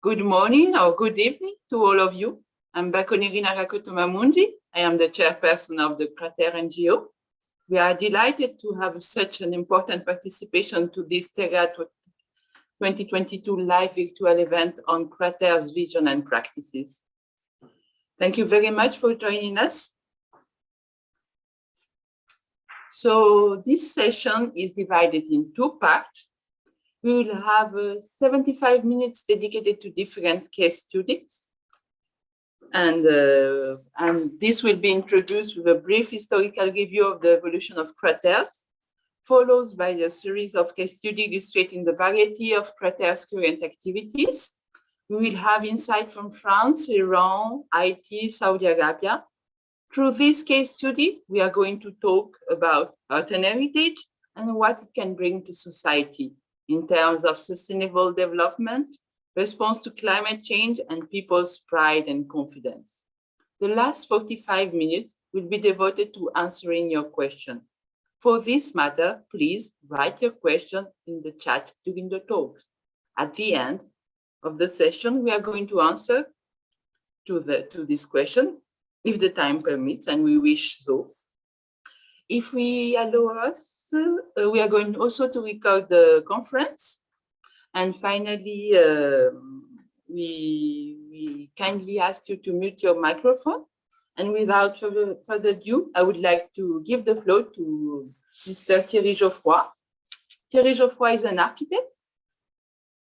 Good morning or good evening to all of you. I'm Bakonirina Rakotomamonjy. I am the chairperson of the CRAterre NGO. We are delighted to have such an important participation to this CRAterre 2022 live virtual event on CRAterre's vision and practices. Thank you very much for joining us. So this session is divided in two parts. We will have 75 minutes dedicated to different case studies. And this will be introduced with a brief historical review of the evolution of CRAterres, followed by a series of case studies illustrating the variety of CRAterre's current activities. We will have insight from France, Iran, Haïti, Saudi Arabia. Through this case study, we are going to talk about Earthen heritage and what it can bring to society in terms of sustainable development, response to climate change, and people's pride and confidence. The last 45 minutes will be devoted to answering your question. For this matter, please write your question in the chat during the talks. At the end of the session, we are going to answer to this question, if the time permits, and we wish so. If we allow us, we are going also to record the conference. And finally, we kindly ask you to mute your microphone. And without further ado, I would like to give the floor to Mr. Thierry Joffroy. Thierry Joffroy is an architect.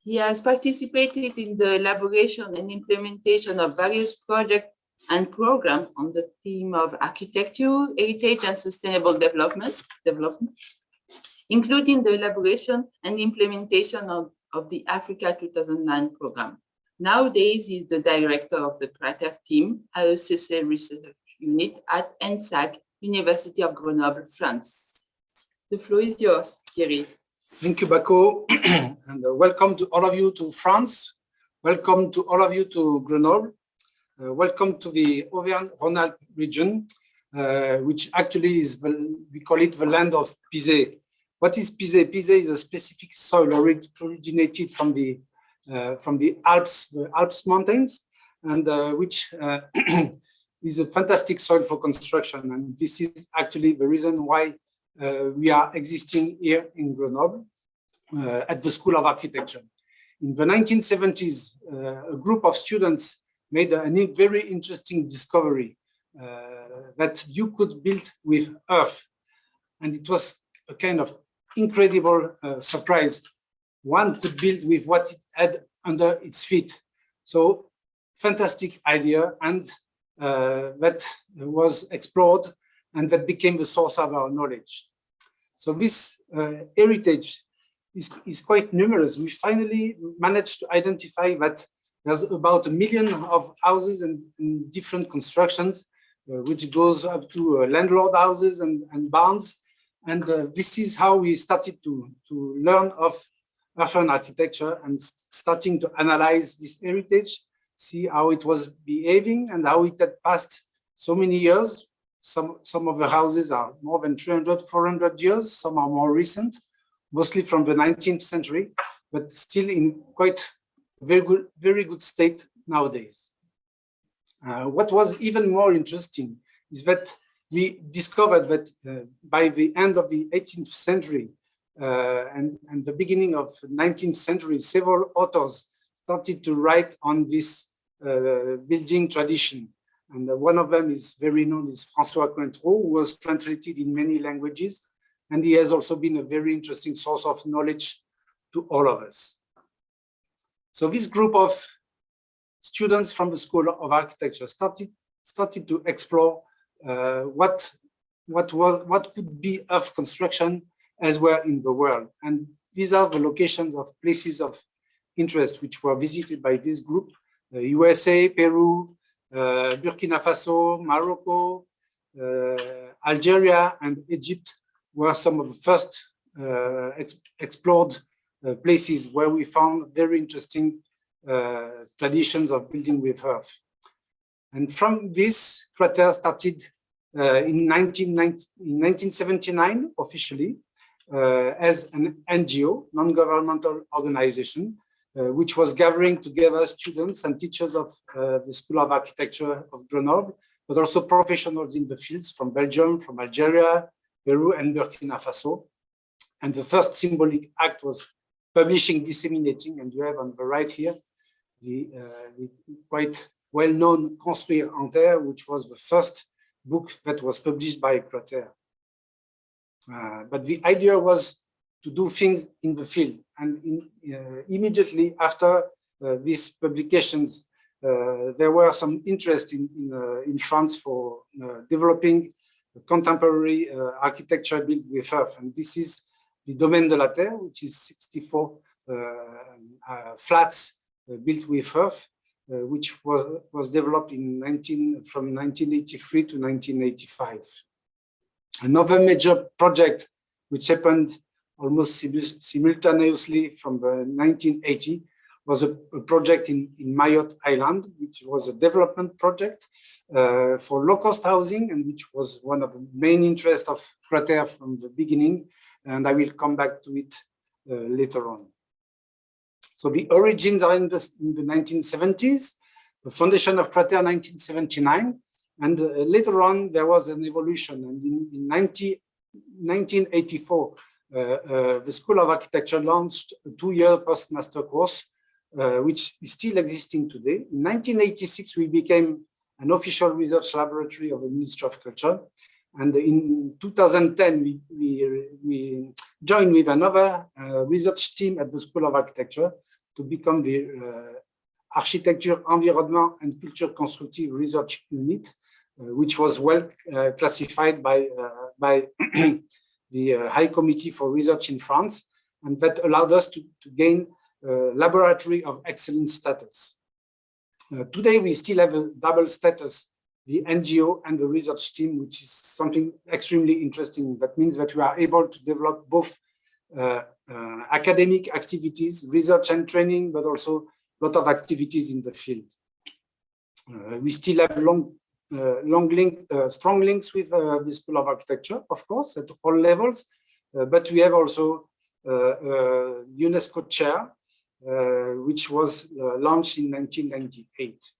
He has participated in the elaboration and implementation of various projects and programs on the theme of architecture, heritage, and sustainable development, including the elaboration and implementation of the Africa 2009 program. Nowadays, he is the director of the CRAterre team, AE&CC Research Unit at AE&CC, University of Grenoble, France. The floor is yours, Thierry. Thank you, Bako, and welcome to all of you to France. Welcome to all of you to Grenoble. Welcome to the Auvergne Rhône Alpes region, which actually is, we call it the land of pisé. What is pisé? Pisé is a specific soil originated from the Alps mountains, and which is a fantastic soil for construction. And this is actually the reason why we are existing here in Grenoble at the School of Architecture. In the 1970s, a group of students made a very interesting discovery that you could build with earth. And it was a kind of incredible surprise. One could build with what it had under its feet. So fantastic idea, and that was explored, and that became the source of our knowledge. So this heritage is quite numerous. We finally managed to identify that there's about 1 million of houses and different constructions, which goes up to landlord houses and barns. And this is how we started to learn of Earthen architecture and starting to analyze this heritage, see how it was behaving and how it had passed so many years. Some of the houses are more than 300, 400 years. Some are more recent, mostly from the 19th century, but still in quite very good state nowadays. What was even more interesting is that we discovered that by the end of the 18th century and the beginning of the 19th century, several authors started to write on this building tradition. And one of them is very known, is François Cointreau, who was translated in many languages. And he has also been a very interesting source of knowledge to all of us. So this group of students from the School of Architecture started to explore what could be earth construction elsewhere in the world. And these are the locations of places of interest which were visited by this group: USA, Peru, Burkina Faso, Morocco, Algeria, and Egypt were some of the first explored places where we found very interesting traditions of building with earth. And from this, CRAterre started in 1979 officially as an NGO, non-governmental organization, which was gathering together students and teachers of the School of Architecture of Grenoble, but also professionals in the fields from Belgium, from Algeria, Peru, and Burkina Faso. And the first symbolic act was publishing, disseminating, and you have on the right here the quite well-known Construire en Terre, which was the first book that was published by CRAterre. But the idea was to do things in the field. And immediately after these publications, there were some interest in France for developing contemporary architecture built with earth. And this is the Domaine de la Terre, which is 64 flats built with earth, which was developed from 1983 to 1985. Another major project, which happened almost simultaneously from 1980, was a project in Mayotte Island, which was a development project for low-cost housing, and which was one of the main interests of CRAterre from the beginning, and I will come back to it later on. So the origins are in the 1970s, the foundation of CRAterre 1979, and later on there was an evolution, and in 1984, the School of Architecture launched a 2-year postmaster course, which is still existing today. In 1986, we became an official research laboratory of the Ministry of Culture. And in 2010, we joined with another research team at the School of Architecture to become the Architecture, Environment and Culture Constructive Research Unit, which was well classified by the High Committee for Research in France, and that allowed us to gain Laboratory of Excellence status. Today, we still have a double status, the NGO and the research team, which is something extremely interesting. That means that we are able to develop both academic activities, research and training, but also a lot of activities in the field. We still have strong links with the School of Architecture, of course, at all levels, but we have also UNESCO chair, which was launched in 1998.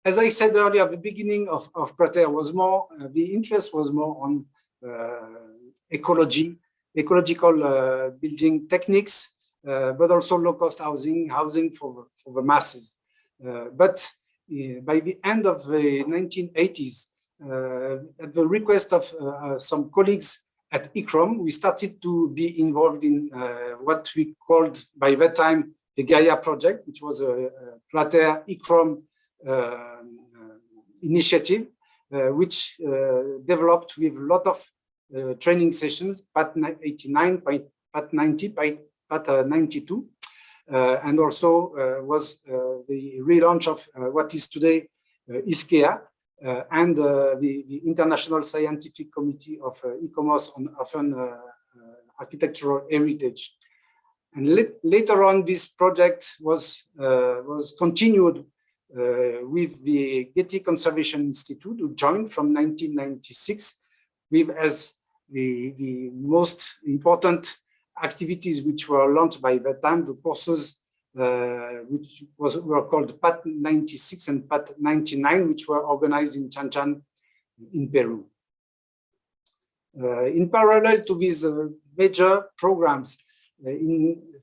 As I said earlier, the beginning of CRAterre was more, the interest was more on ecological building techniques, but also low-cost housing for the masses. But by the end of the 1980s, at the request of some colleagues at ICCROM, we started to be involved in what we called by that time the Gaia project, which was a CRAterre ICCROM initiative, which developed with a lot of training sessions, PAT 89, PAT 90, PAT 92, and also was the relaunch of what is today ICCROM, and the International Scientific Committee of E-commerce on Auvergne Architectural Heritage. And later on, this project was continued with the Getty Conservation Institute, who joined from 1996, with as the most important activities which were launched by that time, the courses which were called PAT 96 and PAT 99, which were organized in Chanchan in Peru. In parallel to these major programs,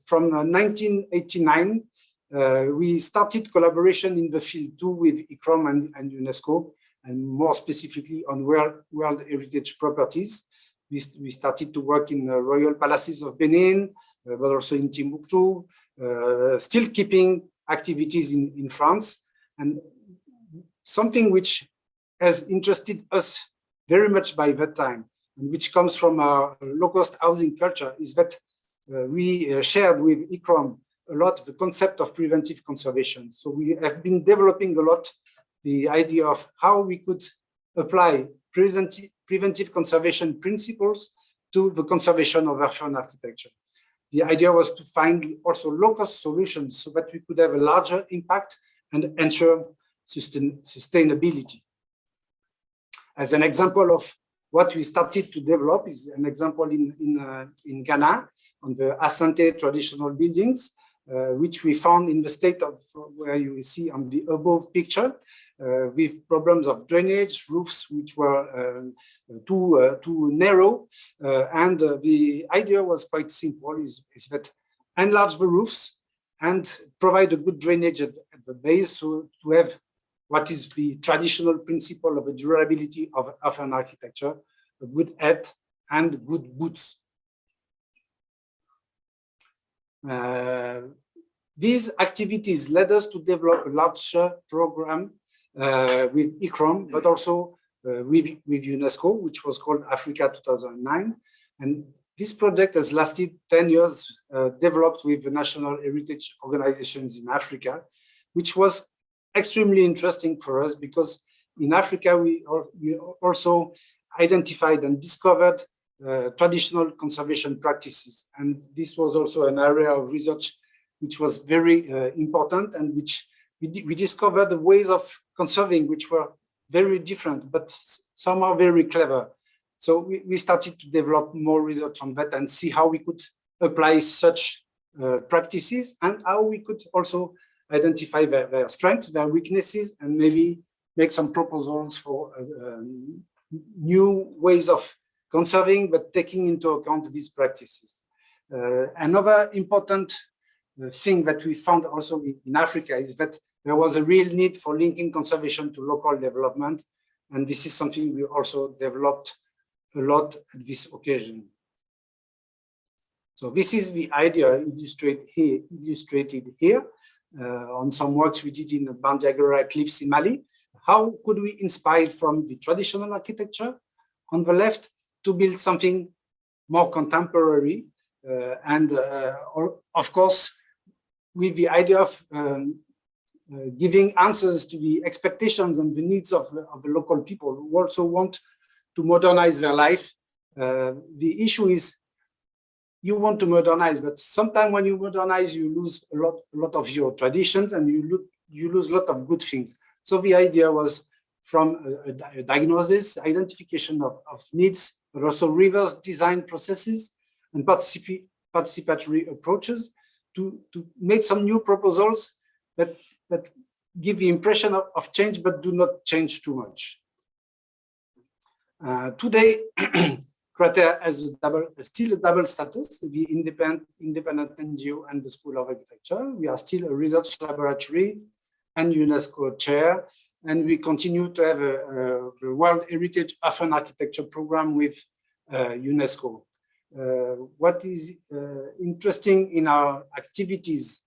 from 1989, we started collaboration in the field too with ICCROM and UNESCO, and more specifically on World Heritage properties. We started to work in royal palaces of Benin, but also in Timbuktu, still keeping activities in France. And something which has interested us very much by that time, and which comes from our low-cost housing culture, is that we shared with ICCROM a lot the concept of preventive conservation. So we have been developing a lot the idea of how we could apply preventive conservation principles to the conservation of Auvergne architecture. The idea was to find also low-cost solutions so that we could have a larger impact and ensure sustainability. As an example of what we started to develop is an example in Ghana on the Asante traditional buildings, which we found in the state of where you see on the above picture, with problems of drainage, roofs which were too narrow. And the idea was quite simple, is that enlarge the roofs and provide a good drainage at the base, so to have what is the traditional principle of the durability of an architecture, a good head and good boots. These activities led us to develop a larger program with ICCROM, but also with UNESCO, which was called Africa 2009. And this project has lasted 10 years, developed with the national heritage organizations in Africa, which was extremely interesting for us because in Africa, we also identified and discovered traditional conservation practices. And this was also an area of research which was very important, and which we discovered the ways of conserving which were very different, but somehow very clever. So we started to develop more research on that and see how we could apply such practices and how we could also identify their strengths, their weaknesses, and maybe make some proposals for new ways of conserving, but taking into account these practices. Another important thing that we found also in Africa is that there was a real need for linking conservation to local development. And this is something we also developed a lot at this occasion. So this is the idea illustrated here on some works we did in the Bandiagara cliffs in Mali. How could we inspire from the traditional architecture on the left to build something more contemporary and of course with the idea of giving answers to the expectations and the needs of the local people who also want to modernize their life. The issue is you want to modernize, but sometimes when you modernize, you lose a lot of your traditions and you lose a lot of good things. So the idea was from a diagnosis, identification of needs, but also reverse design processes and participatory approaches to make some new proposals that give the impression of change, but do not change too much. Today, CRAterre has still a double status, the independent NGO and the School of Architecture. We are still a research laboratory and UNESCO chair, and we continue to have a World Heritage Auvergne Architecture program with UNESCO. What is interesting in our activities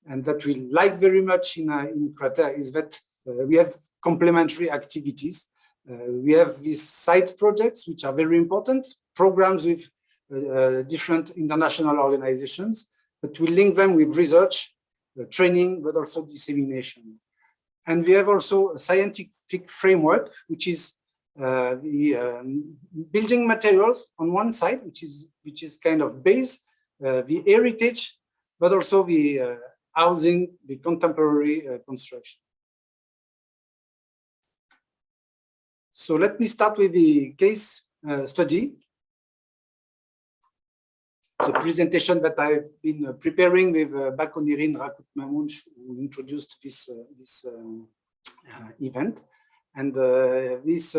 and that we like very much in CRAterre is that we have complementary activities. We have these side projects, which are very important, programs with different international organizations, but we link them with research, training, but also dissemination. And we have also a scientific framework, which is the building materials on one side, which is kind of base, the heritage, but also the housing, the contemporary construction. So let me start with the case study. It's a presentation that I've been preparing with Bakonirina Rakotomamonjy, who introduced this event. And this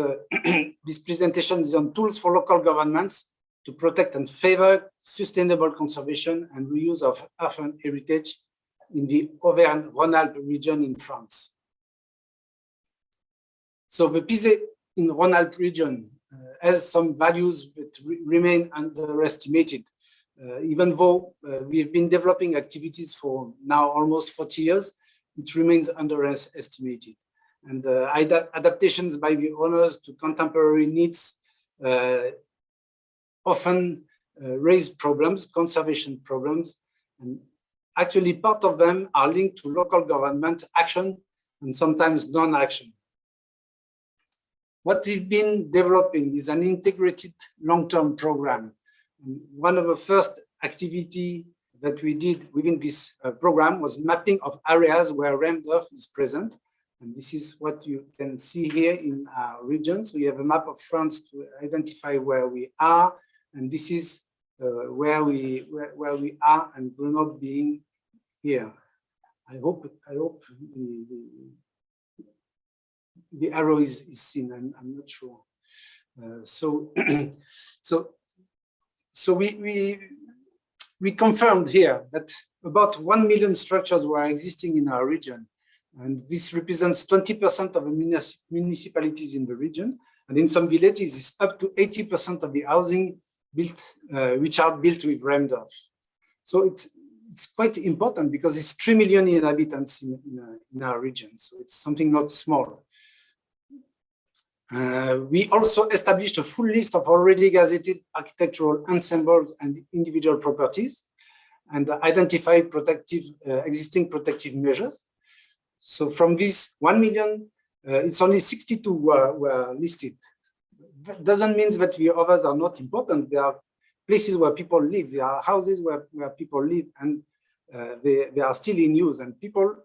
presentation is on tools for local governments to protect and favor sustainable conservation and reuse of Auvergne heritage in the Auvergne Rhône Alpes region in France. So the pisé in Rhône Alpes region has some values that remain underestimated, even though we have been developing activities for now almost 40 years, it remains underestimated. And adaptations by the owners to contemporary needs often raise problems, conservation problems, and actually part of them are linked to local government action and sometimes non-action. What we've been developing is an integrated long-term program. One of the first activity that we did within this program was mapping of areas where rammed earth is present. And this is what you can see here in our region. So you have a map of France to identify where we are, and this is where we are, and Grenoble being here. I hope the arrow is seen. I'm not sure. So we confirmed here that about 1 million structures were existing in our region, and this represents 20% of the municipalities in the region, and in some villages it's up to 80% of the housing built, which are built with remdorf. So it's quite important because it's 3 million inhabitants in our region, so it's something not small. We also established a full list of already gazetted architectural ensembles and individual properties, and identified existing protective measures. So from these 1 million, it's only 62 were listed. That doesn't mean that the others are not important. There are places where people live, there are houses where people live, and they are still in use, and people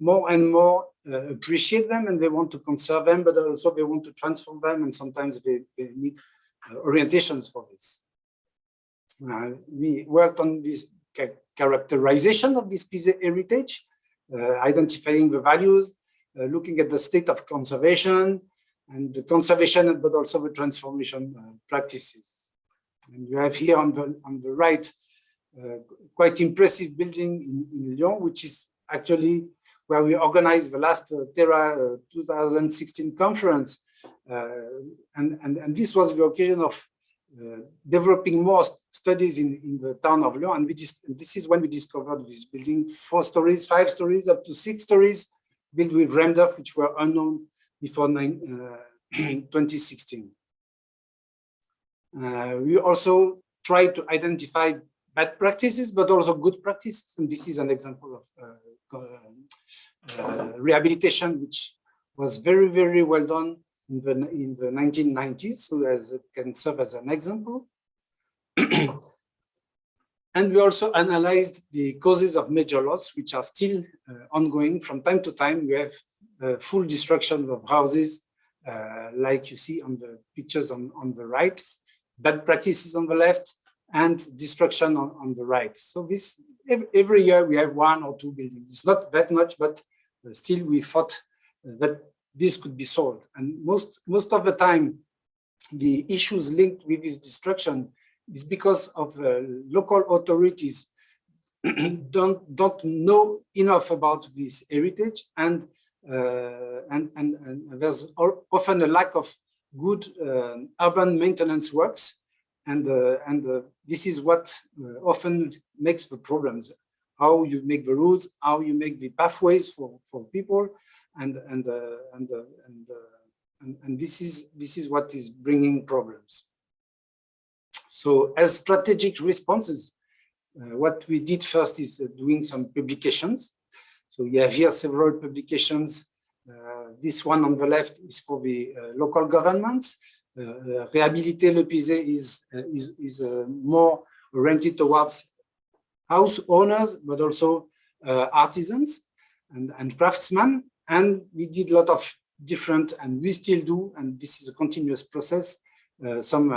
more and more appreciate them, and they want to conserve them, but also they want to transform them, and sometimes they need orientations for this. We worked on this characterization of this pisé heritage, identifying the values, looking at the state of conservation, and the conservation, but also the transformation practices. And you have here on the right, quite impressive building in Lyon, which is actually where we organized the last CRAterre 2016 conference. And this was the occasion of developing more studies in the town of Lyon. And this is when we discovered this building, 4 stories, 5 stories, up to 6 stories, built with remdorf, which were unknown before 2016. We also tried to identify bad practices, but also good practices. And this is an example of rehabilitation, which was very, very well done in the 1990s, so as it can serve as an example. And we also analyzed the causes of major loss, which are still ongoing. From time to time, we have full destruction of houses, like you see on the pictures on the right, bad practices on the left, and destruction on the right. So this, every year we have 1 or 2 buildings. It's not that much, but still we thought that this could be solved. And most of the time, the issues linked with this destruction is because of local authorities don't know enough about this heritage, and there's often a lack of good urban maintenance works, and this is what often makes the problems. How you make the roads, how you make the pathways for people, and this is what is bringing problems. So as strategic responses, what we did first is doing some publications. So you have here several publications. This one on the left is for the local governments. Réhabiliter le pisé is more oriented towards house owners, but also artisans and craftsmen. And we did a lot of different, and we still do, and this is a continuous process, some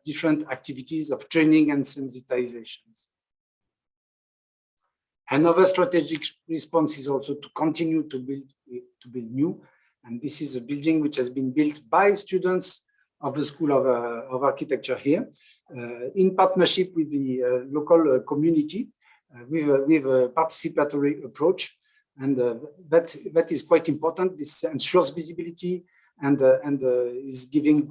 different activities of training and sensitizations. Another strategic response is also to continue to build new. And this is a building which has been built by students of the School of Architecture here, in partnership with the local community, with a participatory approach. And that is quite important. This ensures visibility, and is giving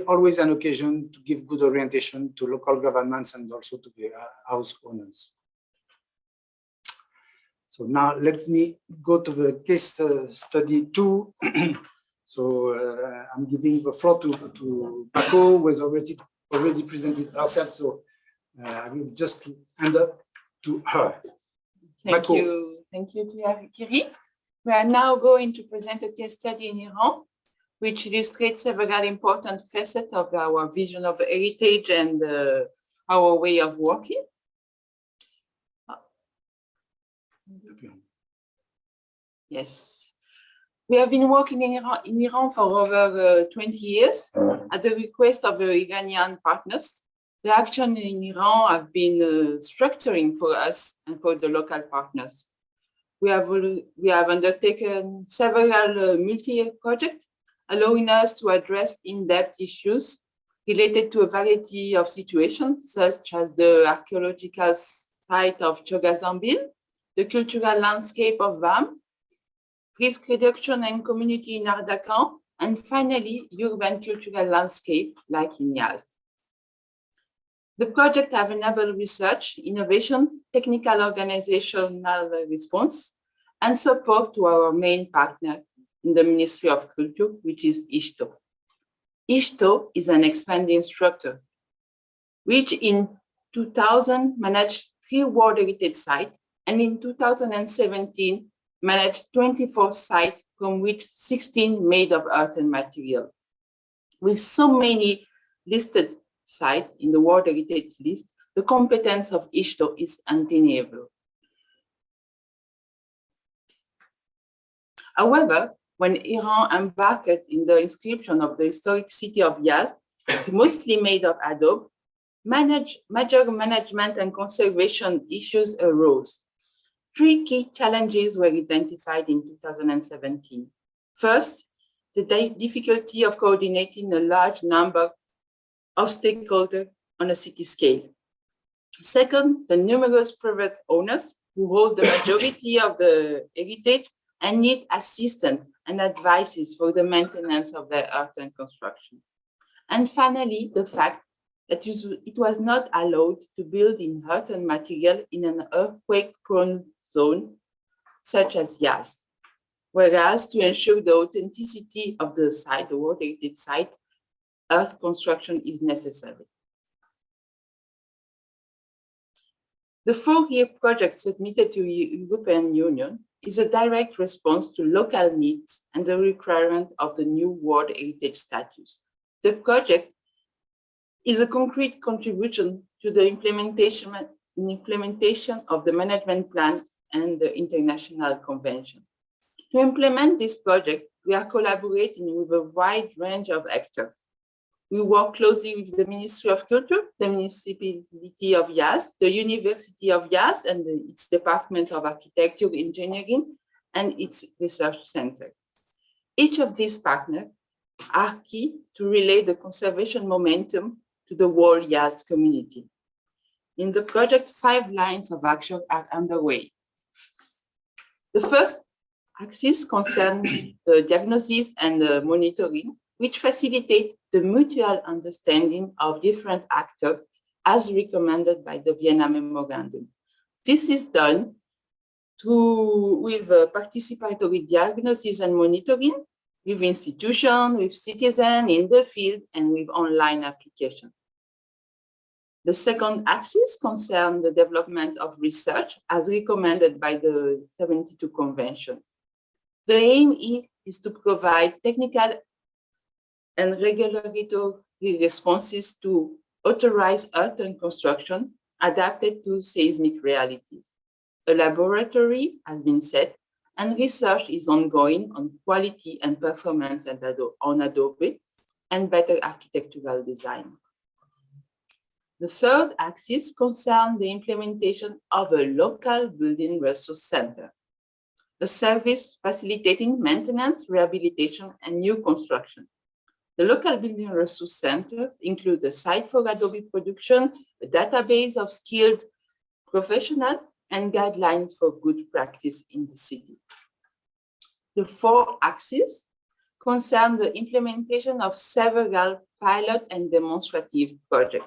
always an occasion to give good orientation to local governments and also to the house owners. So now let me go to the case study 2. So I'm giving the floor to Bako, who has already presented herself. So I will just hand up to her. Thank you, Thierry. We are now going to present a case study in Iran, which illustrates several important facets of our vision of heritage and our way of working. Yes. We have been working in Iran for over 20 years at the request of the Iranian partners. The action in Iran have been structuring for us and for the local partners. We have undertaken several multi-year projects, allowing us to address in-depth issues related to a variety of situations, such as the archaeological site of Chogazambil, the cultural landscape of Vam, risk reduction and community in Ardakan, and finally, urban cultural landscape like in Yazd. The project have enabled research, innovation, technical organizational response, and support to our main partner in the Ministry of Culture, which is ICCROM. ICCROM is an expanding structure, which in 2000 managed 3 World Heritage sites, and in 2017 managed 24 sites, from which 16 made of earthen material. With so many listed sites in the World Heritage list, the competence of ICCROM is undeniable. However, when Iran embarked in the inscription of the historic city of Yazd, mostly made of adobe, major management and conservation issues arose. 3 key challenges were identified in 2017. First, the difficulty of coordinating a large number of stakeholders on a city scale. Second, the numerous private owners who hold the majority of the heritage and need assistance and advices for the maintenance of their earthen construction. And finally, the fact that it was not allowed to build in earthen material in an earthquake-prone zone, such as Yazd, whereas to ensure the authenticity of the site, the World Heritage site, earth construction is necessary. The 4-year project submitted to the European Union is a direct response to local needs and the requirement of the new World Heritage status. The project is a concrete contribution to the implementation of the management plan and the international convention. To implement this project, we are collaborating with a wide range of actors. We work closely with the Ministry of Culture, the Municipality of Yazd, the University of Yazd and its Department of Architecture, Engineering, and its research center. Each of these partners are key to relay the conservation momentum to the whole Yazd community. In the project, 5 lines of action are underway. The first axis concerns the diagnosis and the monitoring, which facilitate the mutual understanding of different actors as recommended by the Vienna Memorandum. This is done with participatory diagnosis and monitoring, with institutions, with citizens in the field, and with online applications. The second axis concerns the development of research as recommended by the 72 Convention. The aim is to provide technical and regulatory responses to authorized earthen construction adapted to seismic realities. A laboratory has been set, and research is ongoing on quality and performance on Adobe and better architectural design. The third axis concerns the implementation of a local building resource center, a service facilitating maintenance, rehabilitation, and new construction. The local building resource centers include a site for Adobe production, a database of skilled professionals, and guidelines for good practice in the city. The fourth axis concerns the implementation of several pilot and demonstrative projects.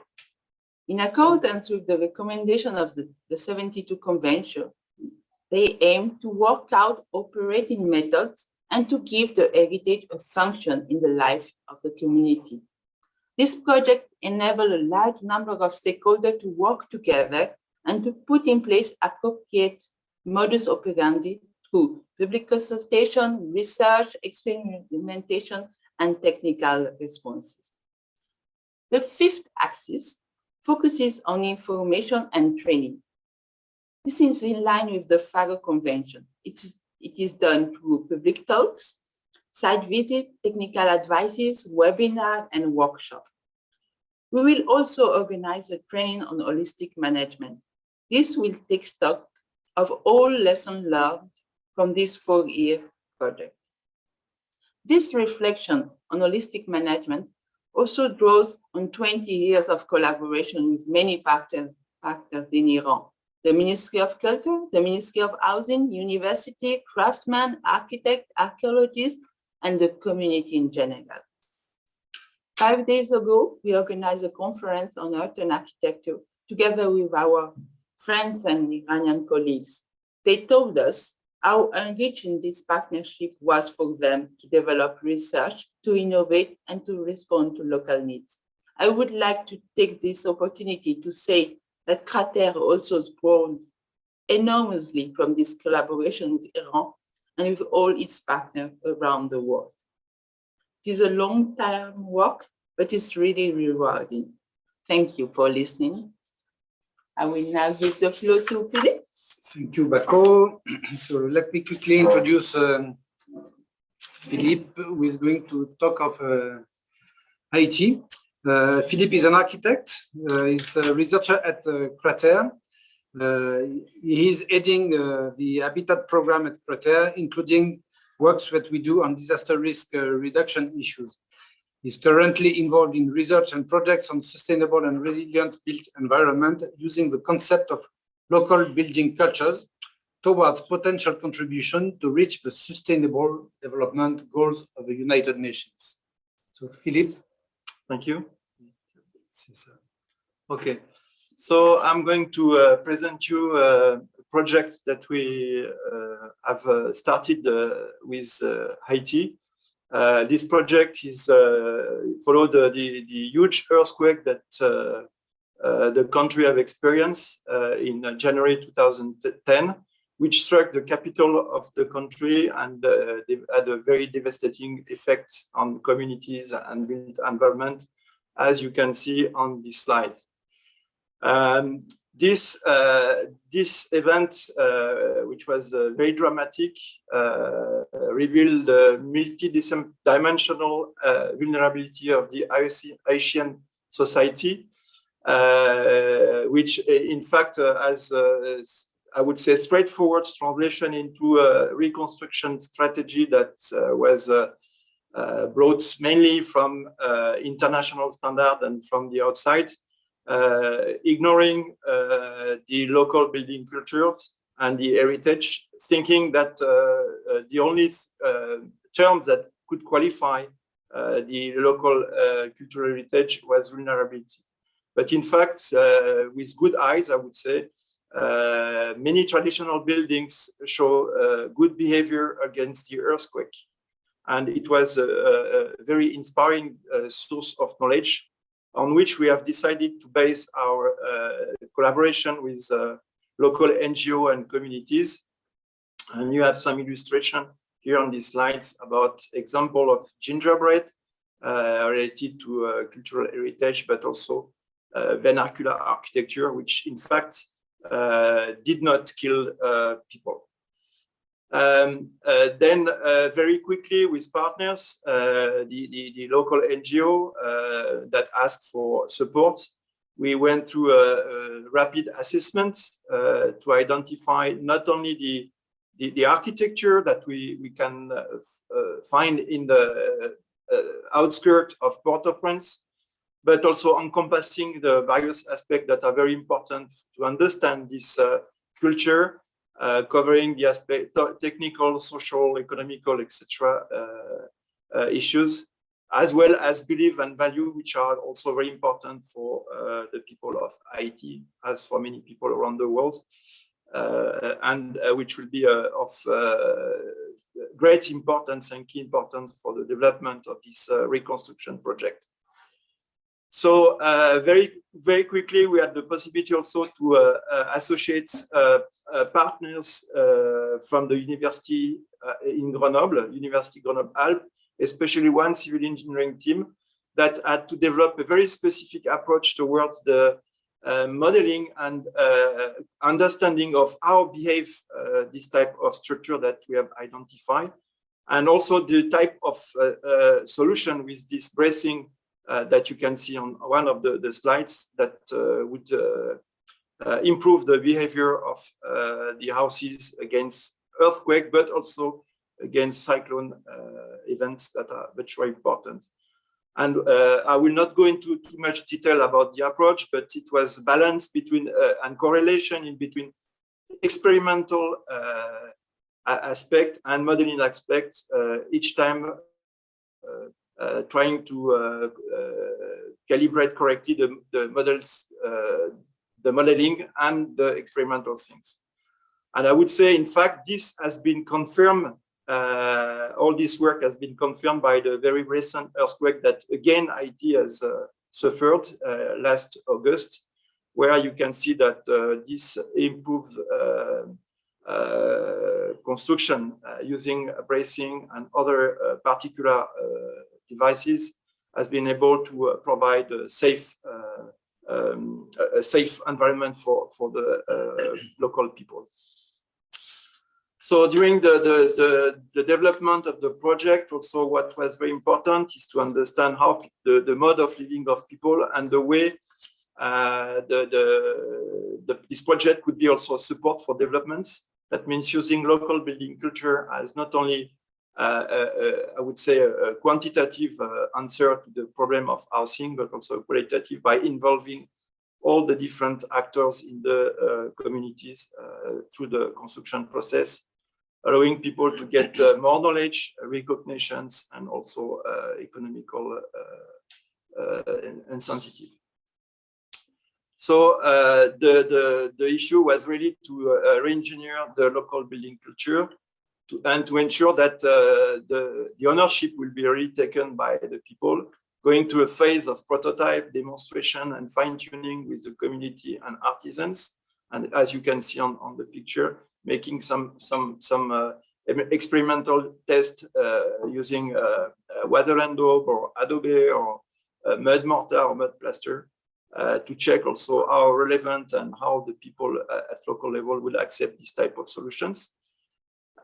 In accordance with the recommendation of the 72 Convention, they aim to work out operating methods and to give the heritage a function in the life of the community. This project enables a large number of stakeholders to work together and to put in place appropriate modus operandi through public consultation, research, experimentation, and technical responses. The fifth axis focuses on information and training. This is in line with the FARO Convention. It It is done through public talks, site visits, technical advices, webinar, and workshop. We will also organize a training on holistic management. This will take stock of all lessons learned from this 4-year project. This reflection on holistic management also draws on 20 years of collaboration with many partners in Iran: the Ministry of Culture, the Ministry of Housing, university, craftsmen, architects, archaeologists, and the community in general. 5 days ago, we organized a conference on Earthen architecture together with our friends and Iranian colleagues. They told us how enriching this partnership was for them to develop research, to innovate, and to respond to local needs. I would like to take this opportunity to say that CRAterre also has grown enormously from this collaboration with Iran and with all its partners around the world. It is a long-term work, but it's really rewarding. Thank you for listening. I will now give the floor to Philippe. Thank you, Bako. So let me quickly introduce Philippe, who is going to talk of Haïti. Philippe is an architect. He's a researcher at CRAterre. He is heading the Habitat program at CRAterre, including works that we do on disaster risk reduction issues. He's currently involved in research and projects on sustainable and resilient built environment using the concept of local building cultures towards potential contribution to reach the sustainable development goals of the United Nations. So Philippe. Thank you. Okay, so I'm going to present you a project that we have started with Haiti. This project is followed the huge earthquake that the country have experienced in January 2010, which struck the capital of the country and they had a very devastating effect on communities and built environment, as you can see on this slide. This event, which was very dramatic, revealed the multi-dimensional vulnerability of the Haitian society, which in fact has, I would say, straightforward translation into a reconstruction strategy that was brought mainly from international standard and from the outside, ignoring the local building cultures and the heritage, thinking that the only terms that could qualify the local cultural heritage was vulnerability. But in fact, with good eyes, I would say, many traditional buildings show good behavior against the earthquake. And it was a very inspiring source of knowledge on which we have decided to base our collaboration with local NGO and communities. And you have some illustration here on these slides about example of gingerbread related to cultural heritage, but also vernacular architecture, which in fact did not kill people. Then very quickly with partners, the local NGO that asked for support, we went through a rapid assessment to identify not only the architecture that we can find in the outskirts of Port-au-Prince, but also encompassing the various aspects that are very important to understand this culture, covering the aspect technical, social, economical, etc. Issues, as well as belief and value, which are also very important for the people of Haiti, as for many people around the world, and which will be of great importance and key importance for the development of this reconstruction project. So very quickly, we had the possibility also to associate partners from the university in Grenoble, University Grenoble Alpes, especially one civil engineering team that had to develop a very specific approach towards the modeling and understanding of how behave this type of structure that we have identified, and also the type of solution with this bracing that you can see on one of the slides that would improve the behavior of the houses against earthquake, but also against cyclone events that are very important. And I will not go into too much detail about the approach, but it was balanced between and correlation in between experimental aspect and modeling aspects, each time trying to calibrate correctly the models, the modeling and the experimental things. And I would say, in fact, this has been confirmed. All this work has been confirmed by the very recent earthquake that again Haiti has suffered last August, where you can see that this improved construction using bracing and other particular devices has been able to provide a safe environment for the local people. So during the development of the project, also what was very important is to understand how the mode of living of people and the way this project could be also support for developments. That means using local building culture as not only, I would say, a quantitative answer to the problem of housing, but also qualitative by involving all the different actors in the communities through the construction process, allowing people to get more knowledge, recognitions, and also economical and sensitive. So the issue was really to re-engineer the local building culture and to ensure that the ownership will be really taken by the people, going through a phase of prototype, demonstration, and fine-tuning with the community and artisans. And as you can see on the picture, making some experimental test using waterland daub or adobe or mud mortar or mud plaster to check also how relevant and how the people at local level will accept this type of solutions.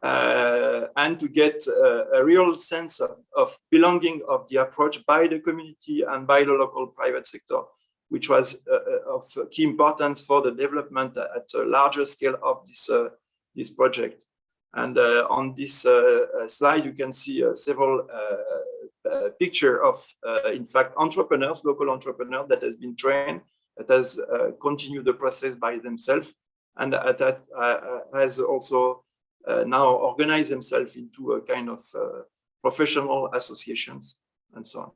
And to get a real sense of belonging of the approach by the community and by the local private sector, which was of key importance for the development at a larger scale of this project. And on this slide, you can see several pictures of, in fact, entrepreneurs, local entrepreneurs that has been trained, that has continued the process by themselves, and that has also now organized themselves into a kind of professional associations and so on.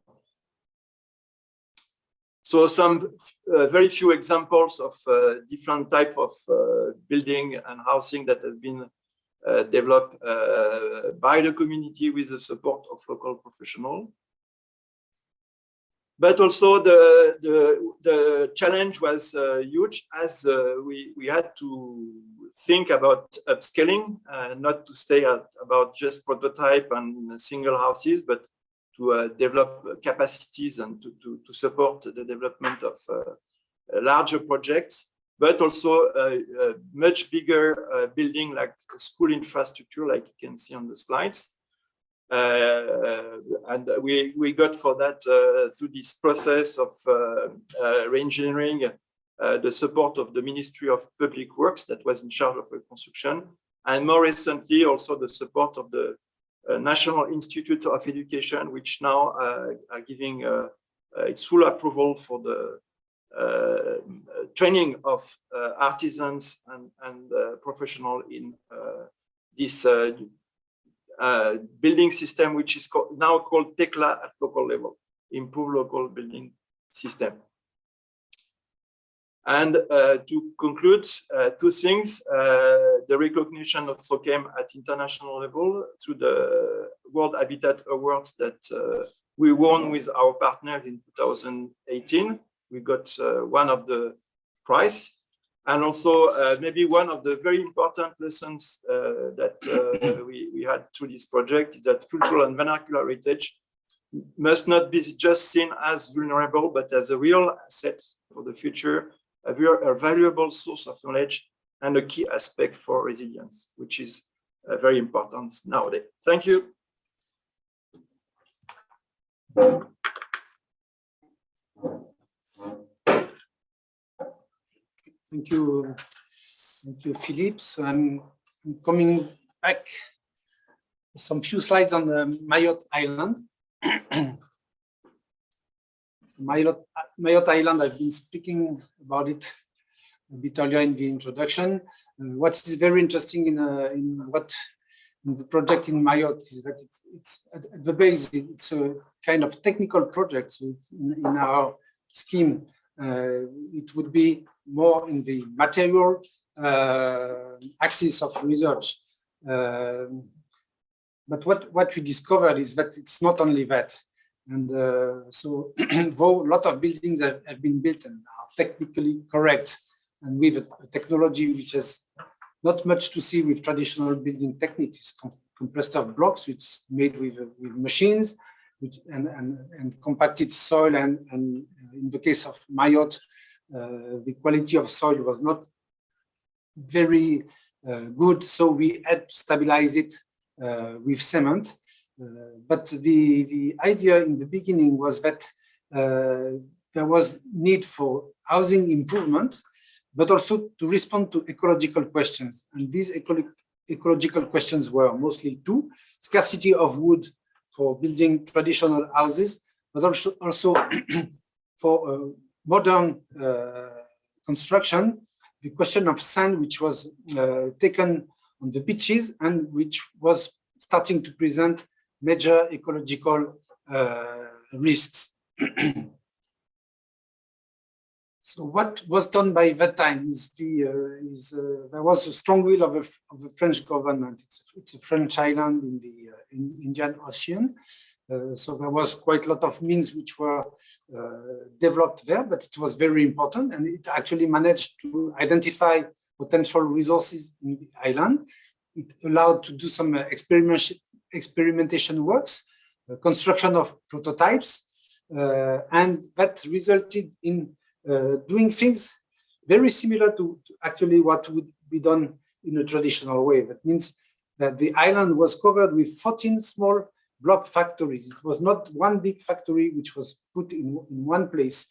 So some very few examples of different type of building and housing that has been developed by the community with the support of local professionals. But also the challenge was huge, as we had to think about upscaling, not to stay at about just prototype and single houses, but to develop capacities and to support the development of larger projects, but also a much bigger building like school infrastructure, like you can see on the slides. And we got for that through this process of re-engineering the support of the Ministry of Public Works that was in charge of reconstruction, and more recently also the support of the National Institute of Education, which now are giving its full approval for the training of artisans and professionals in this building system, which is now called TECLA at local level, Improved Local Building System. And to conclude, two things. The recognition also came at international level through the World Habitat Awards that we won with our partner in 2018. We got one of the prize. And also maybe one of the very important lessons that we had through this project is that cultural and vernacular heritage must not be just seen as vulnerable, but as a real asset for the future a valuable source of knowledge and a key aspect for resilience, which is very important nowadays. Thank you. Thank you, Philippe. So I'm coming back with some few slides on the Mayotte Island. Mayotte Island, I've been speaking about it a bit earlier in the introduction. What is very interesting in the project in Mayotte is that it's at the base, it's a kind of technical project. So in our scheme, it would be more in the material axis of research. But what we discovered is that it's not only that. And so though a lot of buildings have been built and are technically correct, and with a technology which has not much to see with traditional building techniques, compressed of blocks, which is made with machines, and compacted soil, and in the case of Mayotte, the quality of soil was not very good, so we had to stabilize it with cement. But the idea in the beginning was that there was need for housing improvement, but also to respond to ecological questions. And these ecological questions were mostly two: scarcity of wood for building traditional houses, but also for modern construction, the question of sand, which was taken on the beaches and which was starting to present major ecological risks. So what was done by that time is there was a strong will of the French government. It's a French island in the Indian Ocean. So there was quite a lot of means which were developed there, but it was very important, and it actually managed to identify potential resources in the island. It allowed to do some experimentation works, construction of prototypes, and that resulted in doing things very similar to actually what would be done in a traditional way. That means that the island was covered with 14 small block factories. It was not one big factory which was put in one place.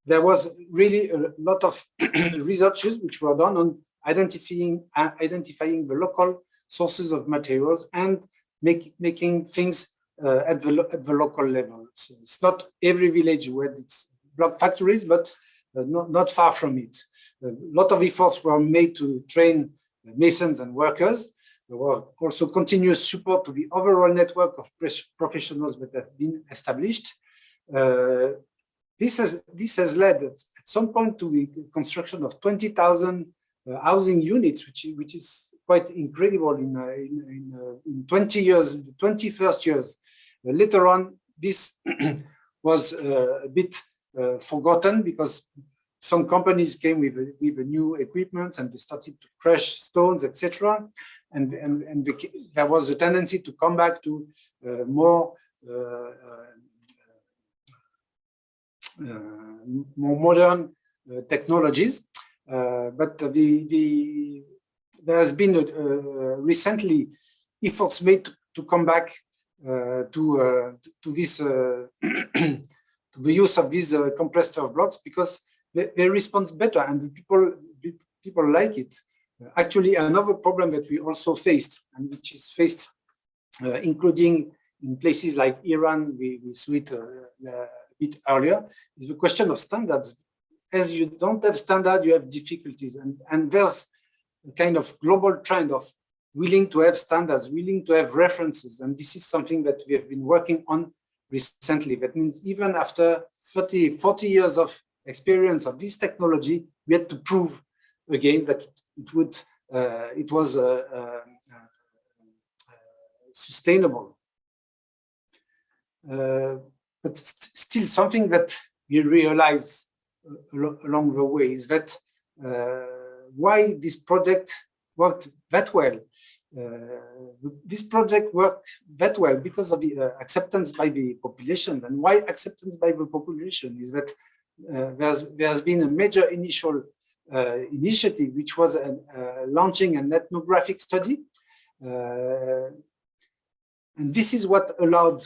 There was really a lot of researches which were done on identifying the local sources of materials and making things at the local level. So it's not every village where it's block factories, but not far from it. A lot of efforts were made to train masons and workers. There were also continuous support to the overall network of professionals that have been established. This has led at some point to the construction of 20,000 housing units, which is quite incredible in 20 years, in the 21st years. Later on, this was a bit forgotten because some companies came with a new equipment and they started to crush stones, etc. And there was a tendency to come back to more modern technologies. But there has been recently efforts made to come back to this to the use of these compressed earth blocks, because they respond better and the people like it. Actually, another problem that we also faced, and which is faced including in places like Iran, we saw it a bit earlier, is the question of standards. As you don't have standard, you have difficulties, and there's a kind of global trend of willing to have standards, willing to have references, and this is something that we have been working on recently. That means even after 30, 40 years of experience of this technology, we had to prove again that it was sustainable. But still, something that we realize along the way is that why this project worked that well. This project worked that well because of the acceptance by the population. And why acceptance by the population is that there has been a major initial initiative, which was launching an ethnographic study. And this is what allowed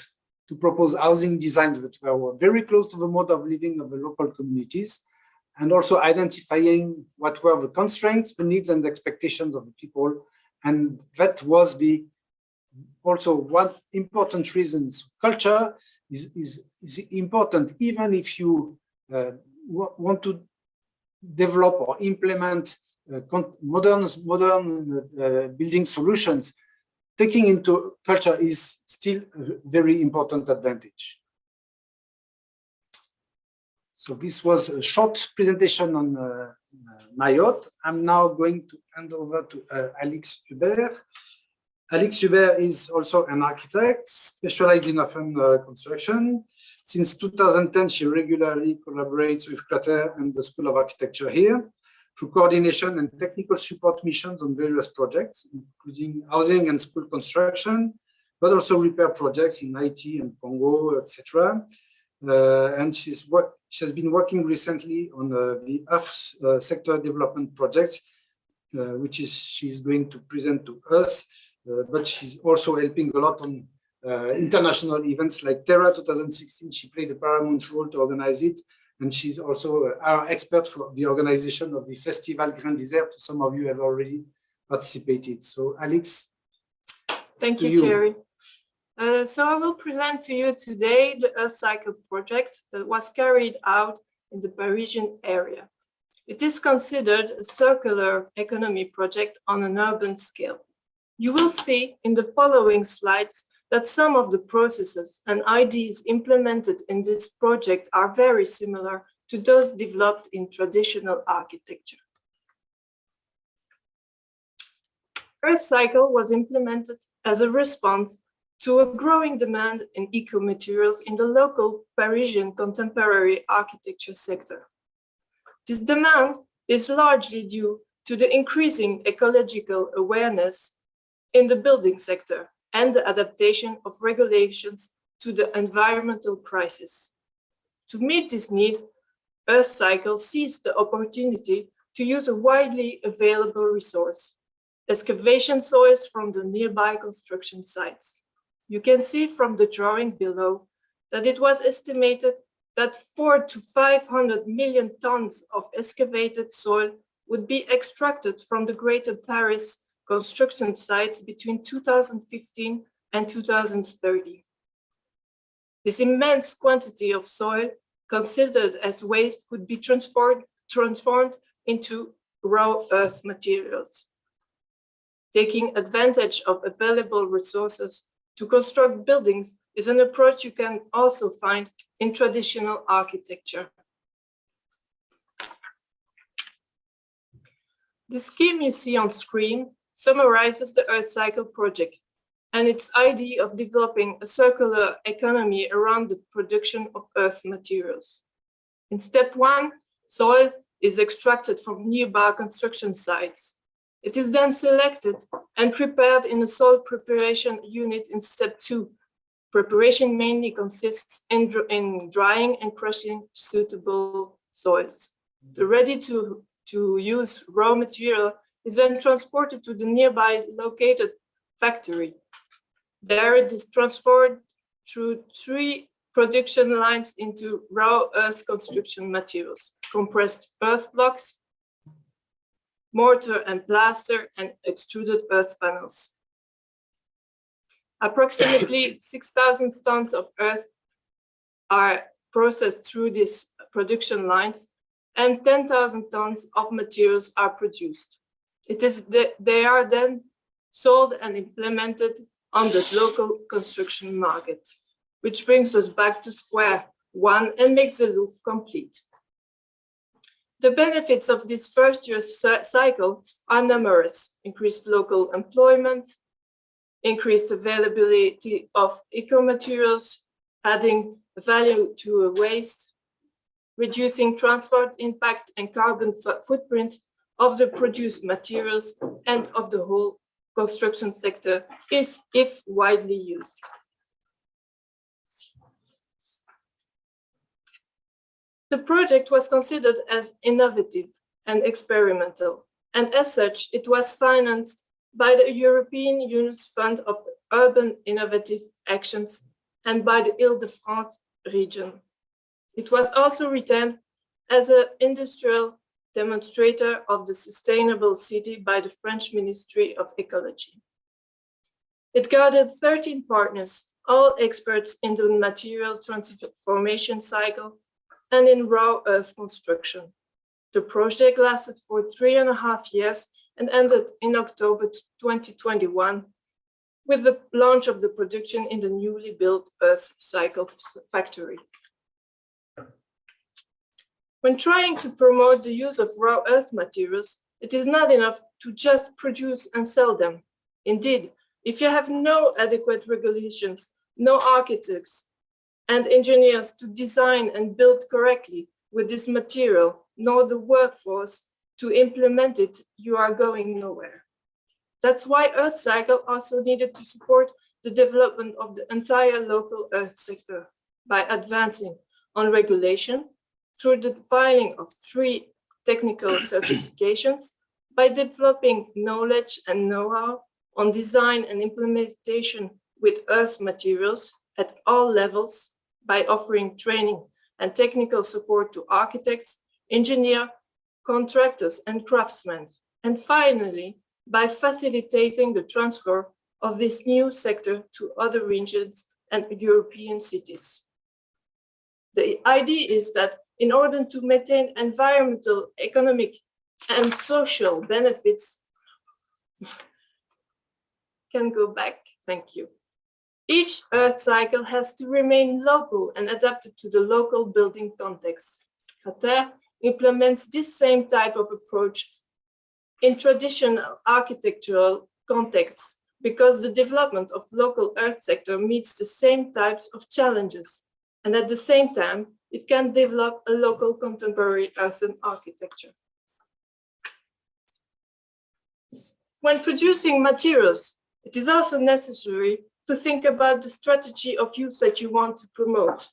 to propose housing designs that were very close to the mode of living of the local communities, and also identifying what were the constraints, the needs and the expectations of the people. And that was also one important reason. Culture is important, even if you want to develop or implement modern building solutions. Taking into culture is still a very important advantage. So this was a short presentation on Mayotte. I'm now going to hand over to Alix Hubert. Alix Hubert is also an architect specialized in Auvergne construction. Since 2010, she regularly collaborates with CRAterre and the School of Architecture here through coordination and technical support missions on various projects, including housing and school construction, but also repair projects in Haïti and Congo, etc. And she has been working recently on the Earth sector development project, which she's going to present to us. But she's also helping a lot on international events like Terra 2016. She played a paramount role to organize it. And she's also our expert for the organization of the Festival Grain Désert. Some of you have already participated. So Alix, thank you, Thierry. So I will present to you today the Earth Cycle project that was carried out in the Parisian area. It is considered a circular economy project on an urban scale. You will see in the following slides that some of the processes and ideas implemented in this project are very similar to those developed in traditional architecture. Earth Cycle was implemented as a response to a growing demand in eco-materials in the local Parisian contemporary architecture sector. This demand is largely due to the increasing ecological awareness in the building sector and the adaptation of regulations to the environmental crisis. To meet this need, Earth Cycle seized the opportunity to use a widely available resource, excavation soils from the nearby construction sites. You can see from the drawing below that it was estimated that 400 to 500 million tons of excavated soil would be extracted from the Greater Paris construction sites between 2015 and 2030. This immense quantity of soil considered as waste could be transformed into raw earth materials. Taking advantage of available resources to construct buildings is an approach you can also find in traditional architecture. The scheme you see on screen summarizes the Earth Cycle project and its idea of developing a circular economy around the production of earth materials. In step 1, soil is extracted from nearby construction sites. It is then selected and prepared in a soil preparation unit in step 2. Preparation mainly consists in drying and crushing suitable soils. The ready-to-use raw material is then transported to the nearby located factory. There it is transferred through 3 production lines into raw earth construction materials, compressed earth blocks, mortar and plaster, and extruded earth panels. Approximately 6,000 tons of earth are processed through these production lines, and 10,000 tons of materials are produced. They are then sold and implemented on the local construction market, which brings us back to square one and makes the loop complete. The benefits of this first-year cycle are numerous: increased local employment, increased availability of eco-materials, adding value to waste, reducing transport impact and carbon footprint of the produced materials and of the whole construction sector if widely used. The project was considered as innovative and experimental, and as such, it was financed by the European Union's Fund of Urban Innovative Actions and by the Île-de-France region. It was also retained as an industrial demonstrator of the sustainable city by the French Ministry of Ecology. It gathered 13 partners, all experts in the material transformation cycle and in raw earth construction. The project lasted for 3.5 years and ended in October 2021 with the launch of the production in the newly built earth cycle factory. When trying to promote the use of raw earth materials, it is not enough to just produce and sell them. Indeed, if you have no adequate regulations, no architects and engineers to design and build correctly with this material, nor the workforce to implement it, you are going nowhere. That's why Earth Cycle also needed to support the development of the entire local earth sector by advancing on regulation through the filing of 3 technical certifications, by developing knowledge and know-how on design and implementation with earth materials at all levels, by offering training and technical support to architects, engineers, contractors, and craftsmen, and finally, by facilitating the transfer of this new sector to other regions and European cities. The idea is that in order to maintain environmental, economic, and social benefits, can go back, thank you. Each earth cycle has to remain local and adapted to the local building context. CRAterre implements this same type of approach in traditional architectural contexts because the development of local earth sector meets the same types of challenges, and at the same time, it can develop a local contemporary earthen architecture. When producing materials, it is also necessary to think about the strategy of use that you want to promote.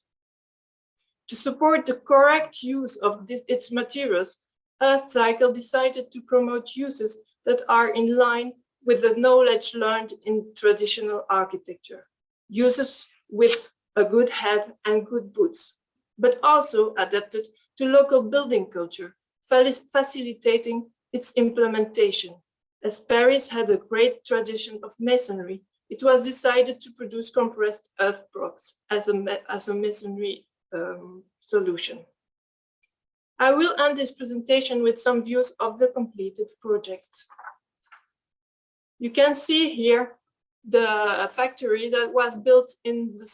To support the correct use of its materials, Earth Cycle decided to promote uses that are in line with the knowledge learned in traditional architecture, uses with a good head and good boots, but also adapted to local building culture, facilitating its implementation. As Paris had a great tradition of masonry, it was decided to produce compressed earth blocks as a masonry solution. I will end this presentation with some views of the completed project. You can see here the factory that was built in the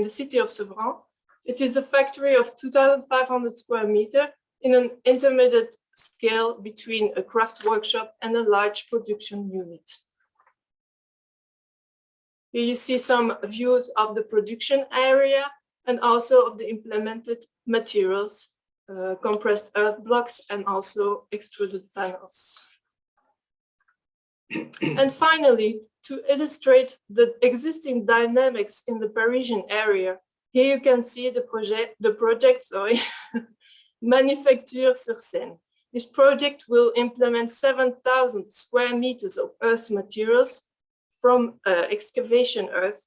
city of Sevran. It is a factory of 2,500 square meters in an intermediate scale between a craft workshop and a large production unit. Here you see some views of the production area and also of the implemented materials, compressed earth blocks and also extruded panels. And finally, to illustrate the existing dynamics in the Parisian area, here you can see the project, Manufacture sur Seine. This project will implement 7,000 square meters of earth materials from excavation earth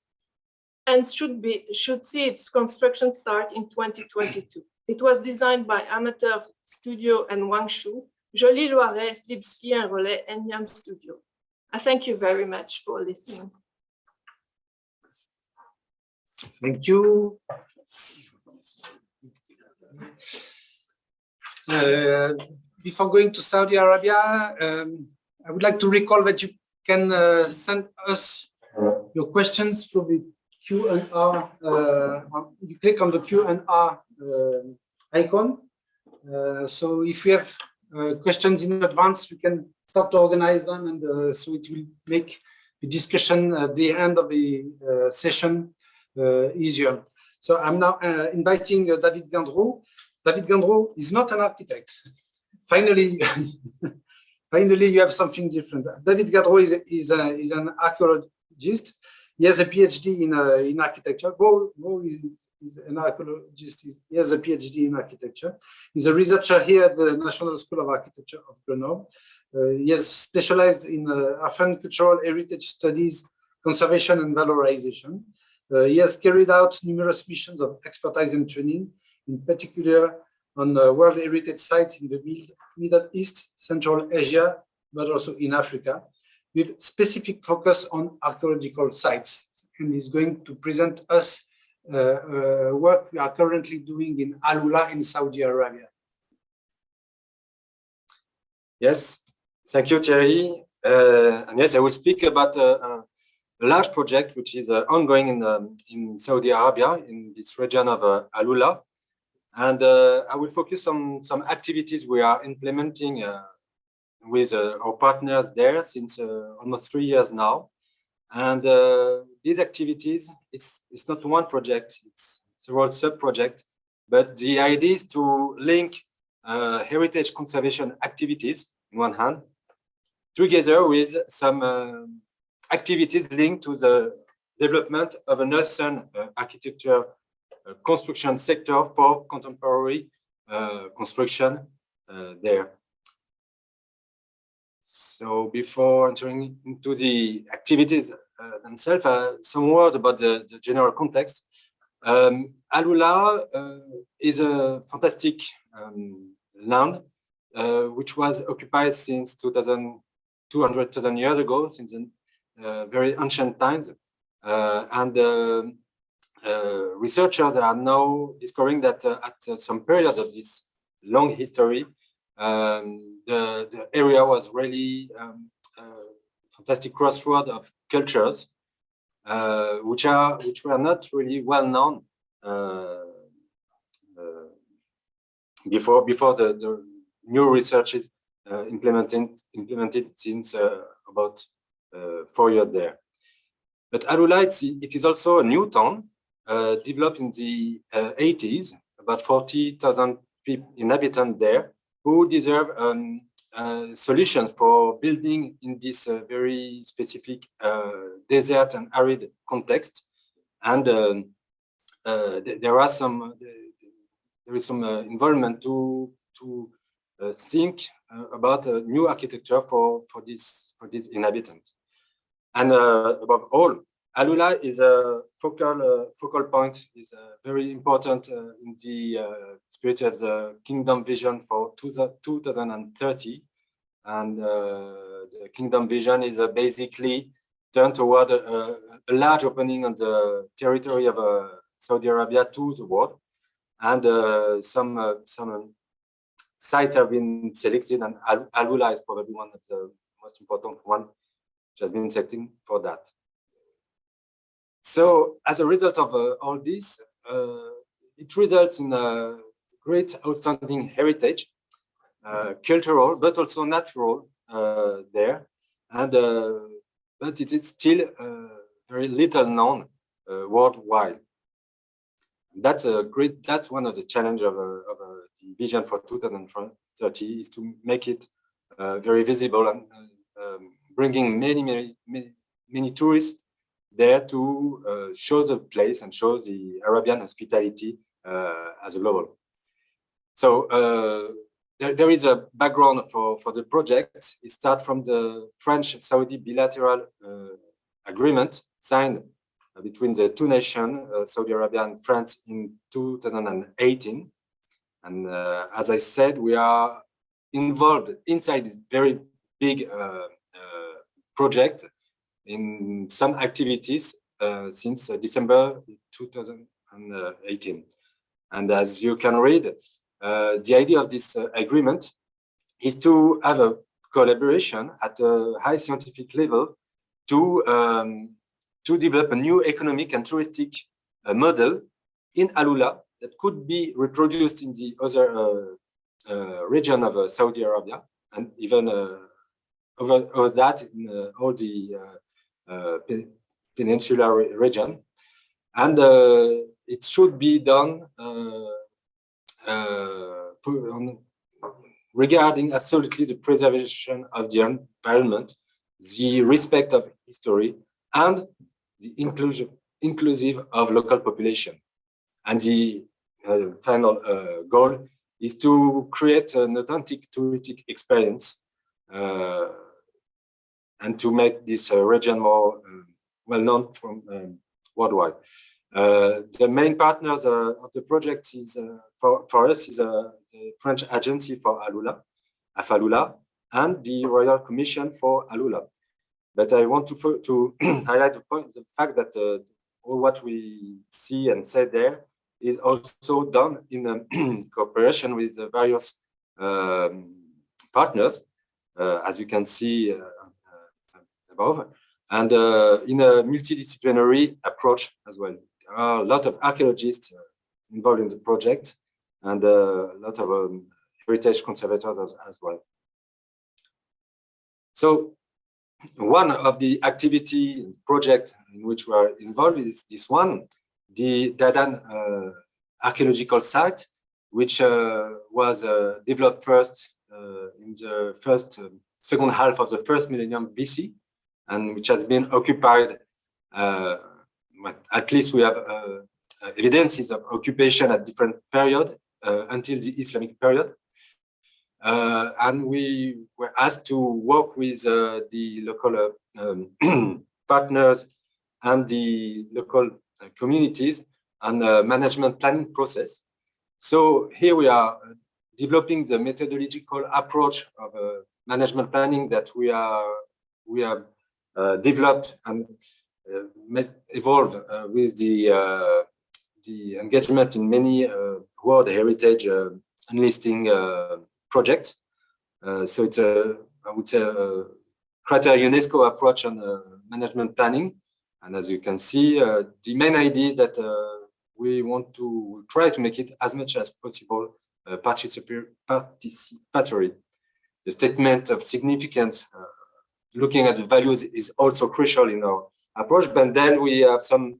and should see its construction start in 2022. It was designed by Amateur Studio and Wangshu, Joly Loiret, Lipski and Relais, and Yam Studio. I thank you very much for listening. Thank you. Before going to Saudi Arabia, I would like to recall that you can send us your questions through the Q&R. You click on the Q&R icon. So if you have questions in advance, we can start to organize them, and so it will make the discussion at the end of the session easier. So I'm now inviting David Gandreau. David Gandreau is not an architect. Finally, finally, you have something different. David Gandreau is an archaeologist. He has a PhD in architecture. Go is an archaeologist. He has a PhD in architecture. He's a researcher here at the National School of Architecture of Grenoble. He has specialized in Auvergne cultural heritage studies, conservation and valorization. He has carried out numerous missions of expertise and training, in particular on World Heritage sites in the Middle East, Central Asia, but also in Africa, with specific focus on archaeological sites. And he's going to present us work we are currently doing in Alula in Saudi Arabia. Yes, thank you, Thierry. And yes, I will speak about a large project which is ongoing in Saudi Arabia, in this region of Alula. And I will focus on some activities we are implementing with our partners there since almost 3 years now. And these activities, it's not one project, it's several sub-projects, but the idea is to link heritage conservation activities on one hand, together with some activities linked to the development of an Earthen architecture construction sector for contemporary construction there. So before entering into the activities themselves, some word about the general context. Alula is a fantastic land which was occupied since 200,000 years ago, since very ancient times. Researchers are now discovering that at some period of this long history, the area was really fantastic crossroad of cultures, which were not really well known before the new research is implemented since about 4 years there. But Alula, it is also a new town developed in the 80s, about 40,000 inhabitants there, who deserve solutions for building in this very specific desert and arid context. And there is some involvement to think about a new architecture for these inhabitants. And above all, Alula is a focal point, is very important in the spirit of the Kingdom Vision for 2030. And the Kingdom Vision is basically turned toward a large opening on the territory of Saudi Arabia to the world. And some sites have been selected, and Alula is probably one of the most important ones which has been selected for that. So as a result of all this, it results in a great outstanding heritage, cultural, but also natural there. And but it is still very little known worldwide. That's one of the challenges of the vision for 2030 is to make it very visible and bringing many tourists there to show the place and show the Arabian hospitality as a global. So there is a background for the project. It starts from the French-Saudi bilateral agreement signed between the two nations, Saudi Arabia and France, in 2018. And as I said, we are involved inside this very big project in some activities since December 2018. And as you can read, the idea of this agreement is to have a collaboration at a high scientific level to develop a new economic and touristic model in Alula that could be reproduced in the other region of Saudi Arabia, and even over that in all the peninsular region. And it should be done regarding absolutely the preservation of the environment, the respect of history, and the inclusive of local population. And the final goal is to create an authentic touristic experience and to make this region more well-known from worldwide. The main partners of the project is for us is the French Agency for Alula, and the Royal Commission for Alula. But I want to highlight the fact that all what we see and say there is also done in cooperation with the various partners, as you can see above, and in a multidisciplinary approach as well. There are a lot of archaeologists involved in the project, and a lot of heritage conservators as well. So one of the activity project in which we are involved is this one, the Dadan archaeological site, which was developed first in the second half of the first millennium BC, and which has been occupied. At least we have evidences of occupation at different periods until the Islamic period. And we were asked to work with the local partners and the local communities on the management planning process. So here we are developing the methodological approach of management planning that we have developed and evolved with the engagement in many World Heritage enlisting project. So it's I would say a CRAterre UNESCO approach on management planning. And as you can see, the main idea is that we want to try to make it as much as possible participatory. The statement of significance, looking at the values, is also crucial in our approach. But then we have some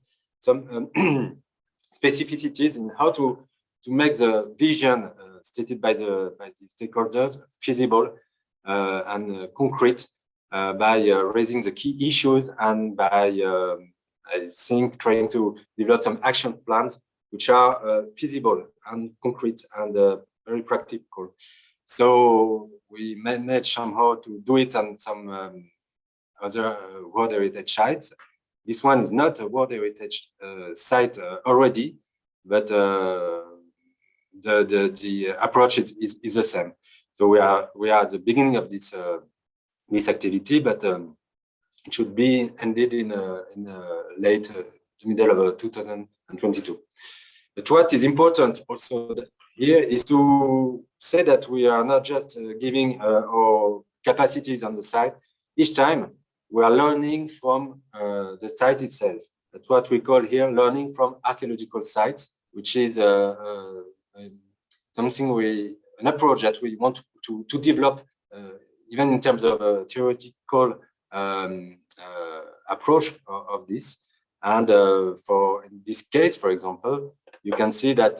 specificities in how to make the vision stated by the stakeholders feasible and concrete by raising the key issues and by I think trying to develop some action plans which are feasible and concrete and very practical. So we managed somehow to do it on some other World Heritage sites. This one is not a World Heritage site already, but the approach is the same. So we are at the beginning of this this activity, but it should be ended in late the middle of 2022. But what is important also here is to say that we are not just giving our capacities on the site. Each time we are learning from the site itself. That's what we call here learning from archaeological sites, which is something an approach that we want to develop even in terms of a theoretical approach of this. And for in this case, for example, you can see that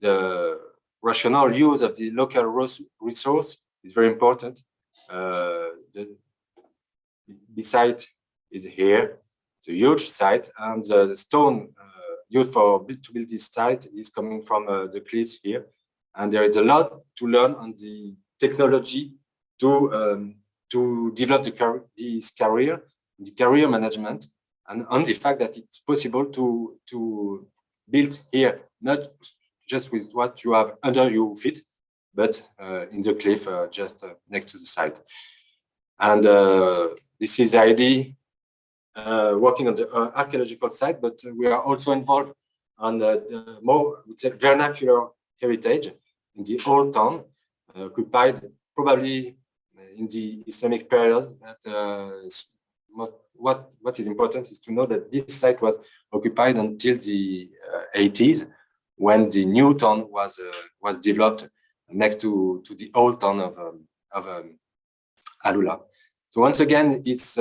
the rational use of the local resource is very important. The site is here, it's a huge site, and the stone used to build this site is coming from the cliffs here. And there is a lot to learn on the technology to develop this career, the career management, and on the fact that it's possible to build here, not just with what you have under your feet, but in the cliff just next to the site. And this is the idea working on the archaeological site, but we are also involved on the more, I would say, vernacular heritage in the old town, occupied probably in the Islamic period. But what is important is to know that this site was occupied until the 80s, when the new town was developed next to the old town of Alula. So once again, it's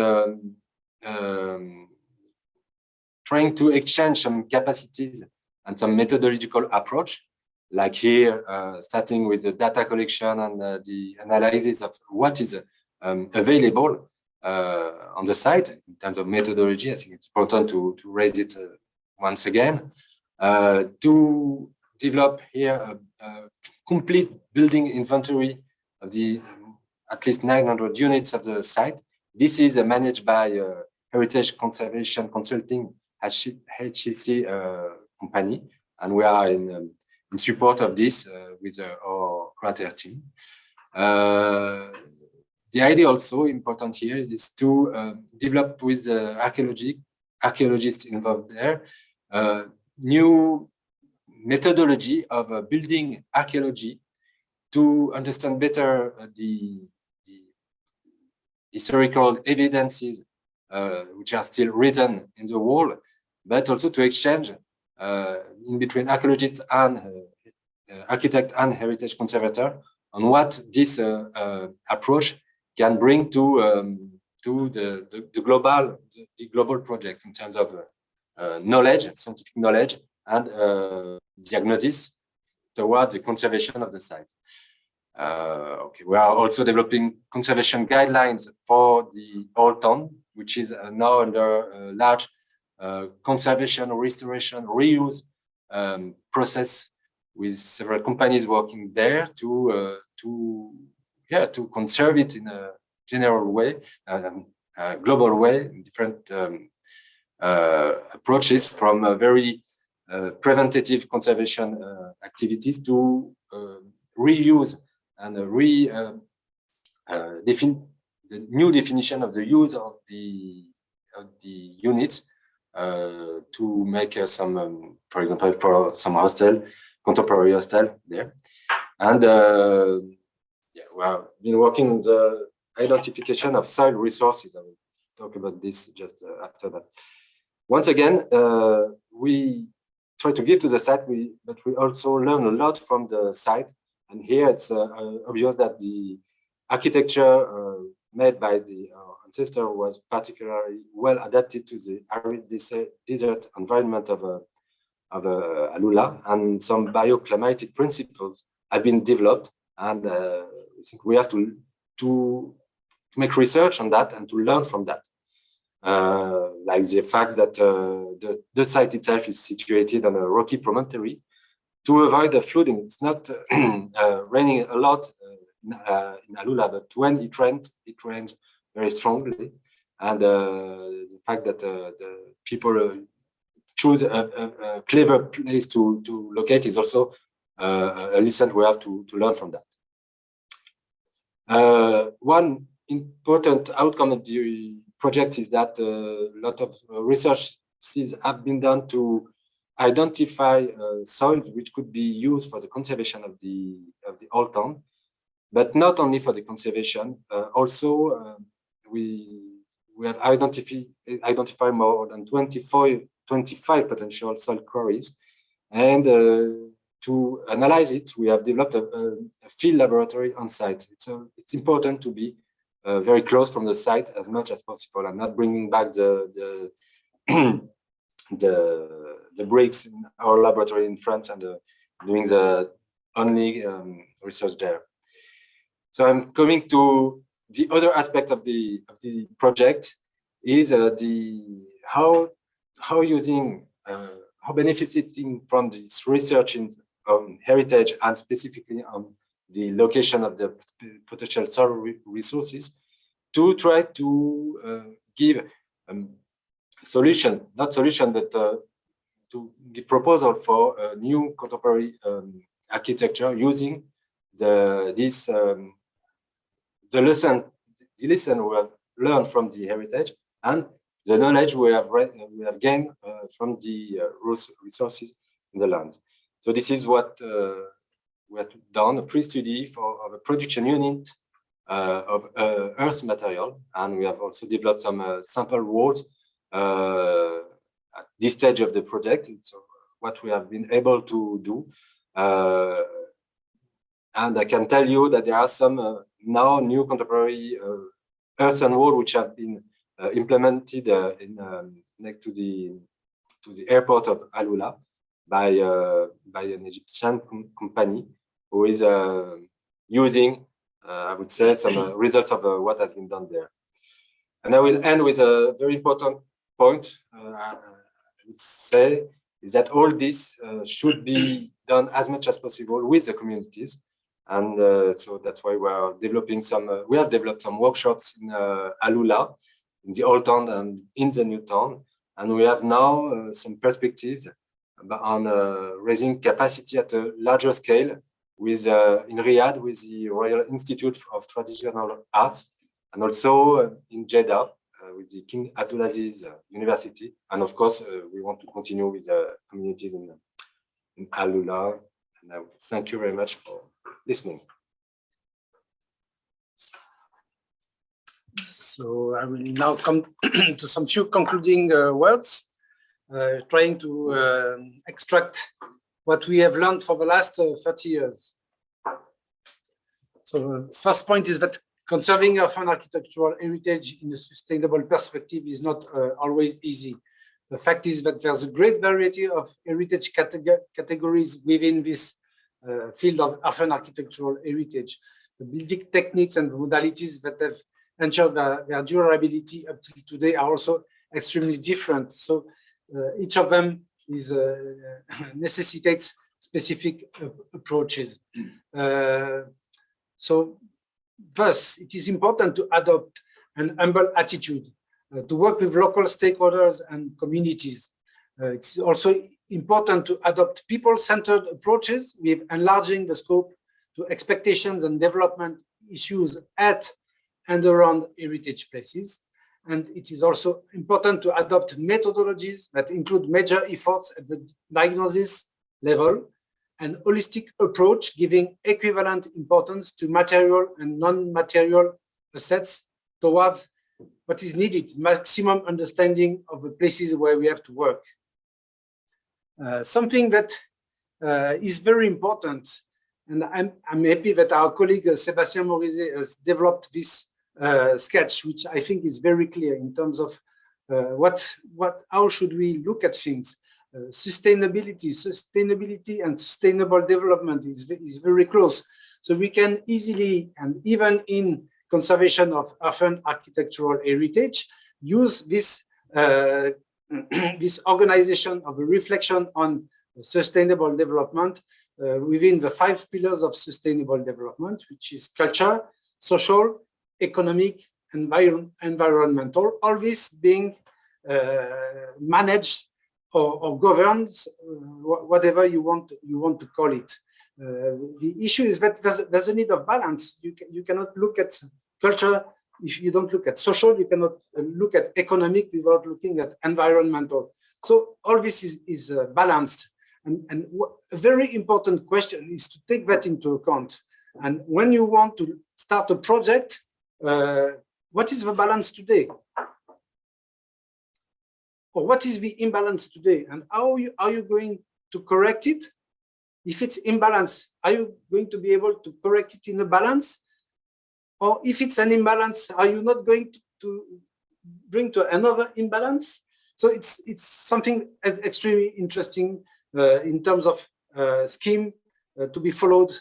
trying to exchange some capacities and some methodological approach, like here, starting with the data collection and the analysis of what is available on the site in terms of methodology. I think it's important to raise it once again. To develop here a complete building inventory of the at least 900 units of the site. This is managed by Heritage Conservation Consulting HCC company, and we are in support of this with our CRAterre team. The idea also important here is to develop with archaeologists involved there new methodology of building archaeology to understand better the historical evidences which are still written in the wall, but also to exchange in between archaeologists and architect and heritage conservator on what this approach can bring to the global project in terms of knowledge, scientific knowledge, and diagnosis towards the conservation of the site. Okay, we are also developing conservation guidelines for the old town, which is now under a large conservation, restoration, reuse process with several companies working there to conserve it in a general way, global way, different approaches from a very preventative conservation activities to reuse and the new definition of the use of the units to make some, for example, for some hostel, contemporary hostel there. And we have been working on the identification of soil resources. I will talk about this just after that. Once again, we try to give to the site, but we also learn a lot from the site. And here it's obvious that the architecture made by the ancestor was particularly well adapted to the arid desert environment of Alula, and some bioclimatic principles have been developed. And I think we have to make research on that and to learn from that. Like the fact that the site itself is situated on a rocky promontory to avoid the flooding. It's not raining a lot in Alula, but when it rains very strongly. And the fact that the people choose a clever place to locate is also a lesson we have to learn from that. One important outcome of the project is that a lot of researches have been done to identify soils which could be used for the conservation of the old town, but not only for the conservation. Also, we have identified more than 25 potential soil quarries, and to analyze it, we have developed a field laboratory on site. It's important to be very close from the site as much as possible, and not bringing back the bricks in our laboratory in France and doing the only research there. So I'm coming to the other aspect of the project is how benefiting from this research on heritage and specifically on the location of the potential soil resources to try to give not solution, but to give proposal for a new contemporary architecture using the lesson we have learned from the heritage and the knowledge we have gained from the resources in the land. So this is what we have done, a pre-study of a production unit of earth material, and we have also developed some sample walls at this stage of the project. So what we have been able to do, and I can tell you that there are some now new contemporary earthen wall which have been implemented next to the airport of Alula by an Egyptian company who is using, I would say, some results of what has been done there. And I will end with a very important point, I would say, is that all this should be done as much as possible with the communities. And so that's why we are developing we have developed some workshops in Alula, in the old town and in the new town. And we have now some perspectives on raising capacity at a larger scale with in Riyadh with the Royal Institute of Traditional Arts, and also in Jeddah with the King Abdulaziz University. And of course, we want to continue with the communities in Alula. And I thank you very much for listening. So I will now come to some few concluding words, trying to extract what we have learned for the last 30 years. So first point is that conserving Earthen architectural heritage in a sustainable perspective is not always easy. The fact is that there's a great variety of heritage categories within this field of Earthen architectural heritage. The building techniques and modalities that have ensured their durability up to today are also extremely different. So each of them is necessitates specific approaches. So thus, it is important to adopt an humble attitude, to work with local stakeholders and communities. It's also important to adopt people-centered approaches with enlarging the scope to expectations and development issues at and around heritage places. And it is also important to adopt methodologies that include major efforts at the diagnosis level and holistic approach, giving equivalent importance to material and non-material assets towards what is needed, maximum understanding of the places where we have to work. Something that is very important, and I'm happy that our colleague Sébastien Morizet has developed this sketch, which I think is very clear in terms of how should we look at things. Sustainability and sustainable development is very close. So we can easily, and even in conservation of Earthen architectural heritage, use this, this organization of a reflection on sustainable development within the 5 pillars of sustainable development, which is culture, social, economic, environmental, all this being managed or governed, whatever you want to call it. The issue is that there's a need of balance. You cannot look at culture if you don't look at social. You cannot look at economic without looking at environmental. So all this is balanced. And a very important question is to take that into account. And when you want to start a project, what is the balance today? Or what is the imbalance today? And how are you going to correct it? If it's imbalance, are you going to be able to correct it in a balance? Or if it's an imbalance, are you not going to bring to another imbalance? So it's something extremely interesting in terms of scheme to be followed,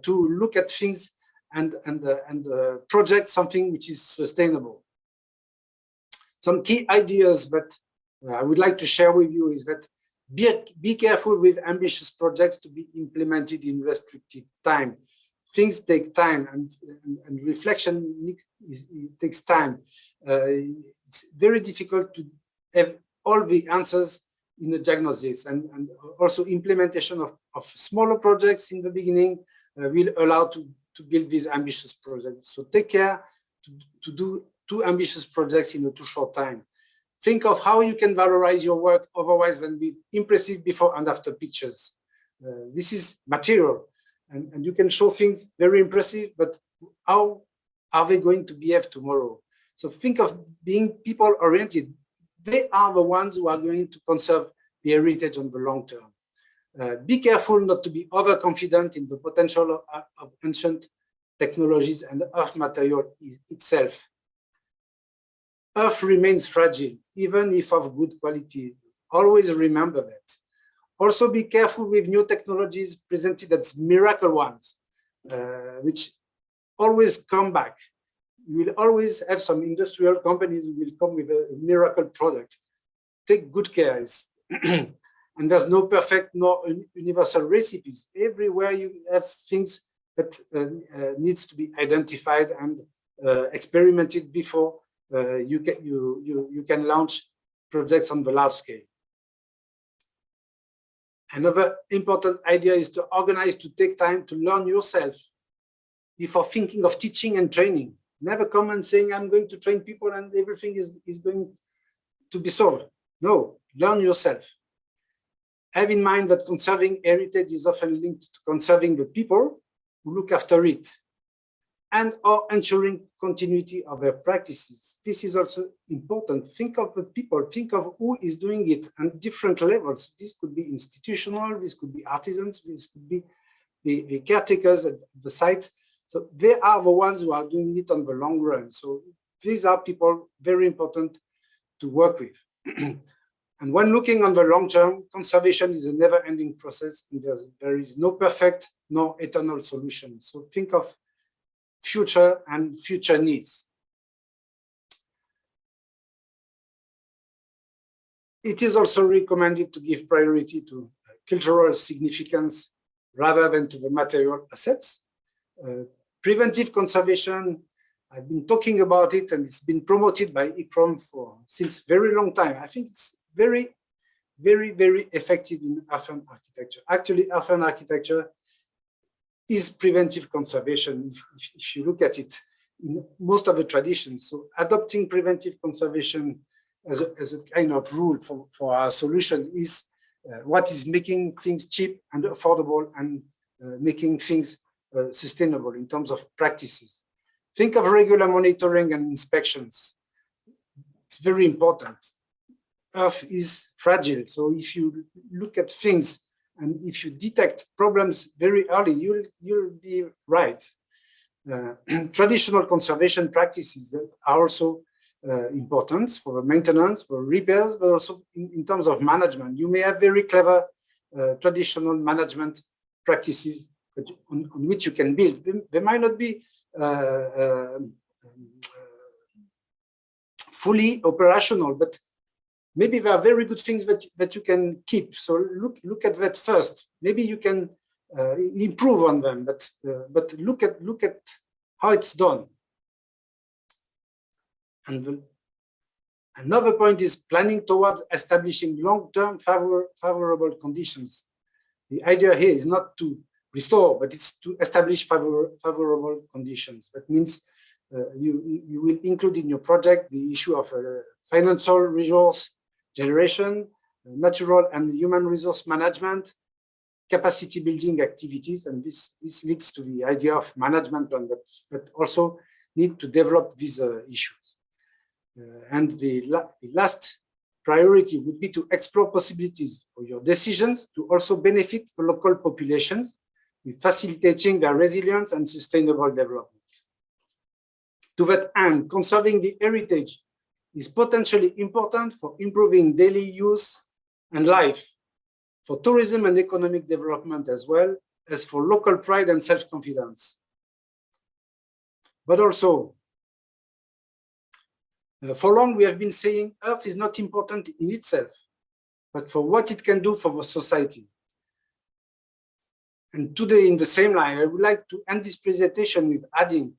to look at things and project something which is sustainable. Some key ideas that I would like to share with you is that be careful with ambitious projects to be implemented in restricted time. Things take time, and reflection takes time. It's very difficult to have all the answers in the diagnosis, and also implementation of smaller projects in the beginning will allow to build these ambitious projects. So take care to do too ambitious projects in a too short time. Think of how you can valorize your work otherwise than with impressive before and after pictures. This is material, and you can show things very impressive, but how are they going to behave tomorrow? So think of being people-oriented. They are the ones who are going to conserve the heritage on the long term. Be careful not to be overconfident in the potential of ancient technologies and the earth material itself. Earth remains fragile, even if of good quality. Always remember that. Also be careful with new technologies presented as miracle ones, which always come back. you will always have some industrial companies who will come with a miracle product. Take good care. And there's no perfect nor universal recipes. Everywhere you have things that needs to be identified and experimented before you can launch projects on the large scale. Another important idea is to organize, to take time to learn yourself before thinking of teaching and training. Never come and saying, I'm going to train people and everything is going to be solved. No, learn yourself. Have in mind that conserving heritage is often linked to conserving the people who look after it and or ensuring continuity of their practices. This is also important. Think of the people, think of who is doing it on different levels. This could be institutional, this could be artisans, this could be the caretakers at the site. So they are the ones who are doing it on the long run. So these are people very important to work with. And when looking on the long term, conservation is a never-ending process, and there is no perfect nor eternal solution. So think of future and future needs. It is also recommended to give priority to cultural significance rather than to the material assets. Preventive conservation, I've been talking about it, and it's been promoted by ICCROM since very long time. I think it's very, very, very effective in Earthen architecture. Actually, Earthen architecture is preventive conservation if you look at it in most of the traditions. So adopting preventive conservation as a kind of rule for our solution is what is making things cheap and affordable and making things sustainable in terms of practices. Think of regular monitoring and inspections. It's very important. Earth is fragile, so if you look at things and if you detect problems very early, you'll be right. Traditional conservation practices are also important for maintenance, for repairs, but also in terms of management. You may have very clever traditional management practices on which you can build. They might not be fully operational, but maybe there are very good things that you can keep. So look at that first. Maybe you can improve on them, but look at how it's done. And another point is planning towards establishing long-term favorable conditions. The idea here is not to restore, but it's to establish favorable conditions. That means you will include in your project the issue of financial resource generation, natural and human resource management, capacity building activities, and this leads to the idea of management plan that also need to develop these issues. And the last priority would be to explore possibilities for your decisions to also benefit the local populations with facilitating their resilience and sustainable development. To that end, conserving the heritage is potentially important for improving daily use and life, for tourism and economic development, as well as for local pride and self-confidence. But also, for long we have been saying Earth is not important in itself, but for what it can do for the society. And today, in the same line, I would like to end this presentation with adding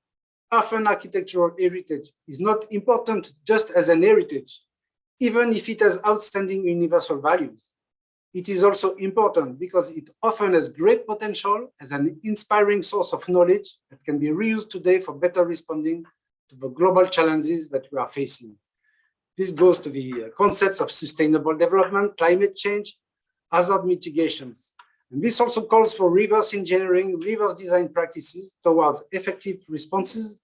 Earthen architectural heritage is not important just as an heritage, even if it has outstanding universal values. It is also important because it often has great potential as an inspiring source of knowledge that can be reused today for better responding to the global challenges that we are facing. This goes to the concepts of sustainable development, climate change, hazard mitigations. And this also calls for reverse engineering, reverse design practices towards effective responses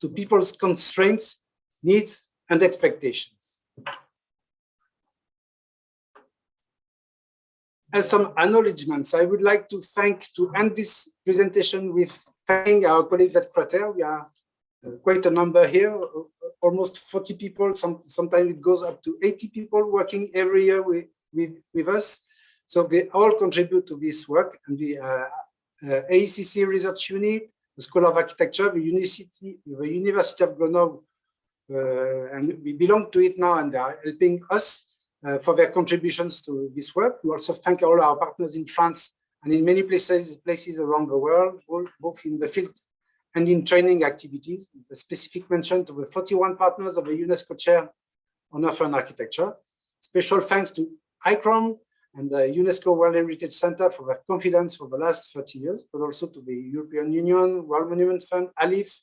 to people's constraints, needs, and expectations. As some acknowledgements, I would like to end this presentation with thanking our colleagues at CRAterre. We are quite a number here, almost 40 people. Sometimes it goes up to 80 people working every year with us. So they all contribute to this work, and the AE&CC research unit, the School of Architecture, the University of Grenoble, and we belong to it now, and they are helping us for their contributions to this work. We also thank all our partners in France and in many places around the world, both in the field and in training activities. A specific mention to the 41 partners of the UNESCO Chair on Earthen Architecture. Special thanks to ICCROM and the UNESCO World Heritage Center for their confidence for the last 30 years, but also to the European Union, World Monument Fund, ALIF,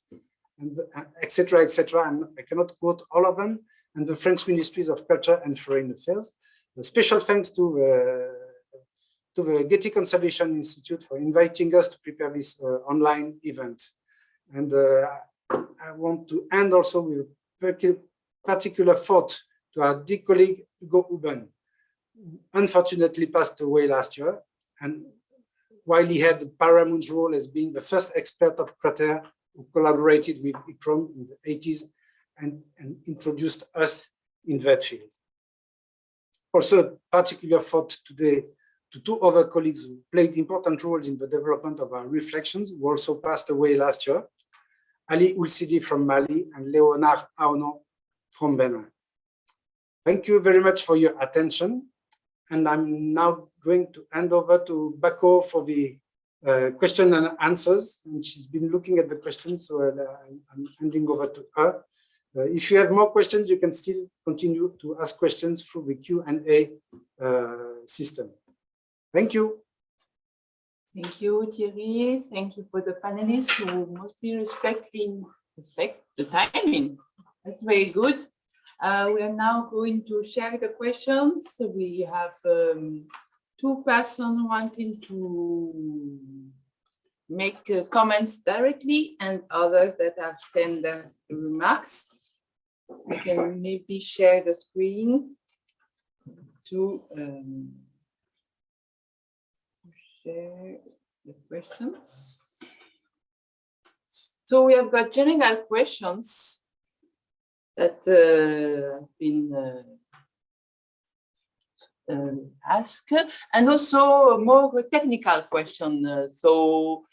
and etc., etc. And I cannot quote all of them, and the French Ministries of Culture and Foreign Affairs. A special thanks to the Getty Conservation Institute for inviting us to prepare this online event. And I want to end also with a particular thought to our dear colleague Hugo Huben, unfortunately passed away last year. And while he had the paramount role as being the first expert of CRAterre who collaborated with ICCROM in the 80s and introduced us in that field. Also, a particular thought today to two other colleagues who played important roles in the development of our reflections, who also passed away last year, Ali Oulsidi from Mali and Léonard Aonon from Benin. Thank you very much for your attention. And I'm now going to hand over to Bako for the question and answers. And she's been looking at the questions, so I'm handing over to her. If you have more questions, you can still continue to ask questions through the Q&A system. Thank you. Thank you, Thierry. Thank you for the panelists who mostly respect the timing. That's very good. We are now going to share the questions. We have two persons wanting to make comments directly and others that have sent us remarks. I can maybe share the screen to share the questions. So we have got general questions that have been asked, and also more technical question. So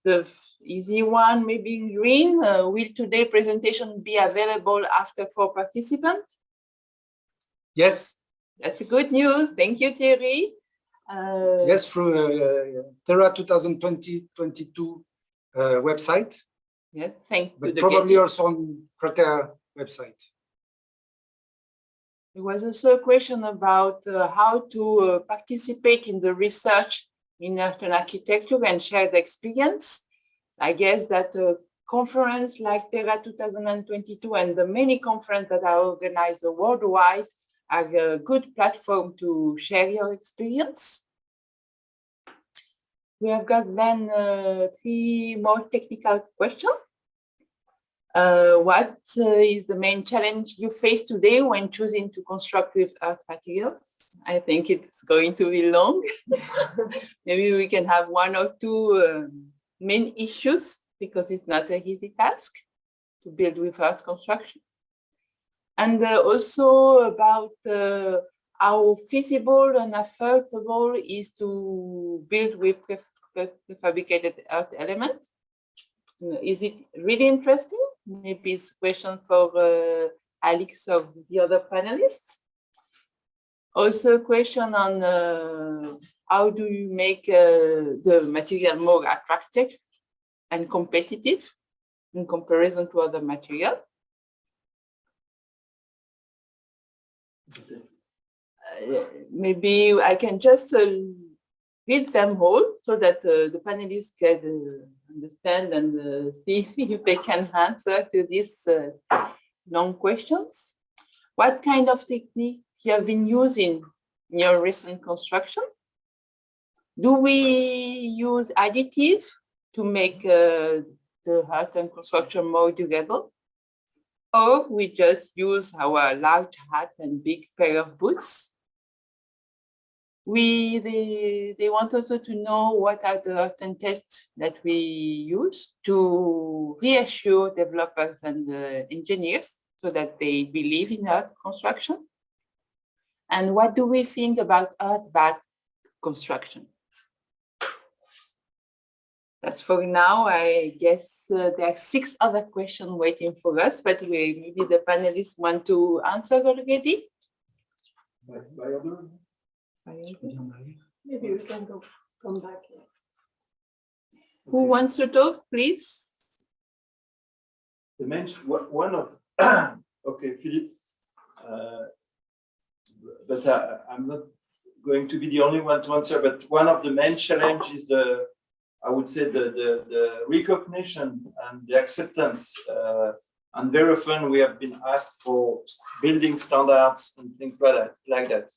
the easy one, maybe in green, will today's presentation be available after for participants? Yes. That's good news. Thank you, Thierry. Yes, through CRAterre 2020-22 website. Yes, thank you. But probably also on CRAterre website. There was also a question about how to participate in the research in Earthen architecture and share the experience. I guess that a conference like CRAterre 2022 and the many conferences that are organized worldwide are a good platform to share your experience. We have got then 3 more technical questions. What is the main challenge you face today when choosing to construct with earth materials? I think it's going to be long. Maybe we can have 1 or 2 main issues, because it's not an easy task to build with earth construction. And also about how feasible and affordable is to build with prefabricated earth element. Is it really interesting? Maybe it's a question for Alix or the other panelists. Also a question on how do you make the material more attractive and competitive in comparison to other material? Maybe I can just read them all so that the panelists can understand and see if they can answer to these long questions. What kind of technique you have been using in your recent construction? Do we use additive to make the earthen construction more durable? Or we just use our large hat and big pair of boots? They want also to know what are the earthen tests that we use to reassure developers and engineers so that they believe in earth construction. And what do we think about earth-bath construction? That's for now. I guess there are 6 other questions waiting for us, but maybe the panelists want to answer already. Maybe we can come back. Who wants to talk, please? The main one of okay, Philippe, but I'm not going to be the only one to answer. But one of the main challenges is I would say the recognition and the acceptance. And very often we have been asked for building standards and things like that,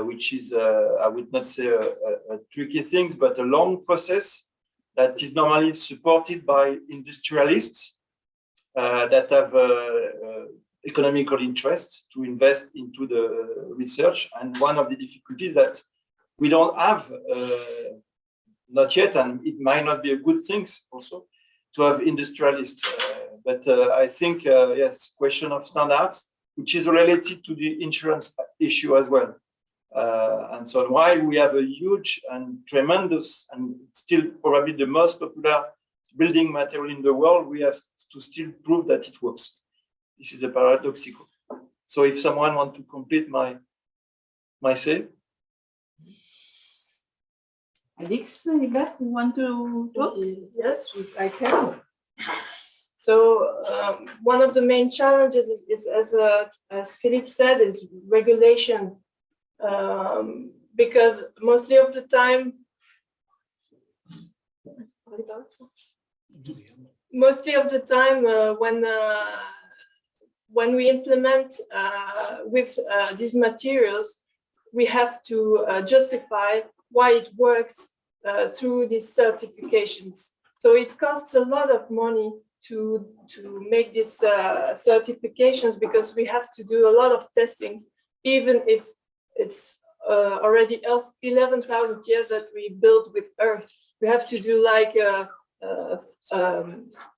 which is I would not say a tricky thing, but a long process that is normally supported by industrialists that have economical interest to invest into the research. And one of the difficulties that we don't have, not yet, and it might not be a good thing also, to have industrialists. But I think, yes, question of standards, which is related to the insurance issue as well. And so while we have a huge and tremendous and still probably the most popular building material in the world, we have to still prove that it works. This is a paradoxical. So if someone wants to complete my say. Alix Hubert, you want to talk? Yes, I can. So one of the main challenges is as Philippe said, is regulation, because mostly of the time, when we implement with these materials, we have to justify why it works through these certifications. So it costs a lot of money to make these certifications, because we have to do a lot of testings, even if it's already 11,000 years that we built with earth. We have to do like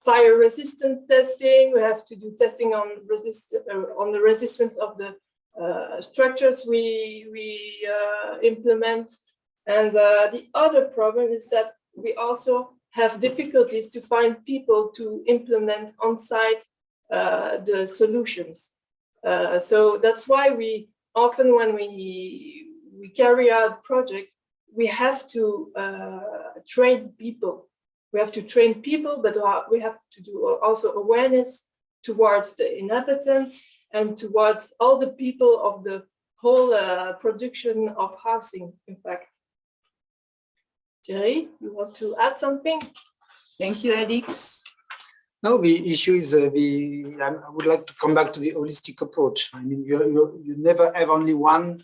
fire resistant testing. We have to do testing on the resistance of the structures we implement. And the other problem is that we also have difficulties to find people to implement on site the solutions. So that's why we often, when we carry out projects, we have to train people. We have to train people, but we have to do also awareness towards the inhabitants and towards all the people of the whole production of housing, in fact. Thierry, you want to add something? Thank you, Alix. No, the issue is I would like to come back to the holistic approach. I mean, you never have only one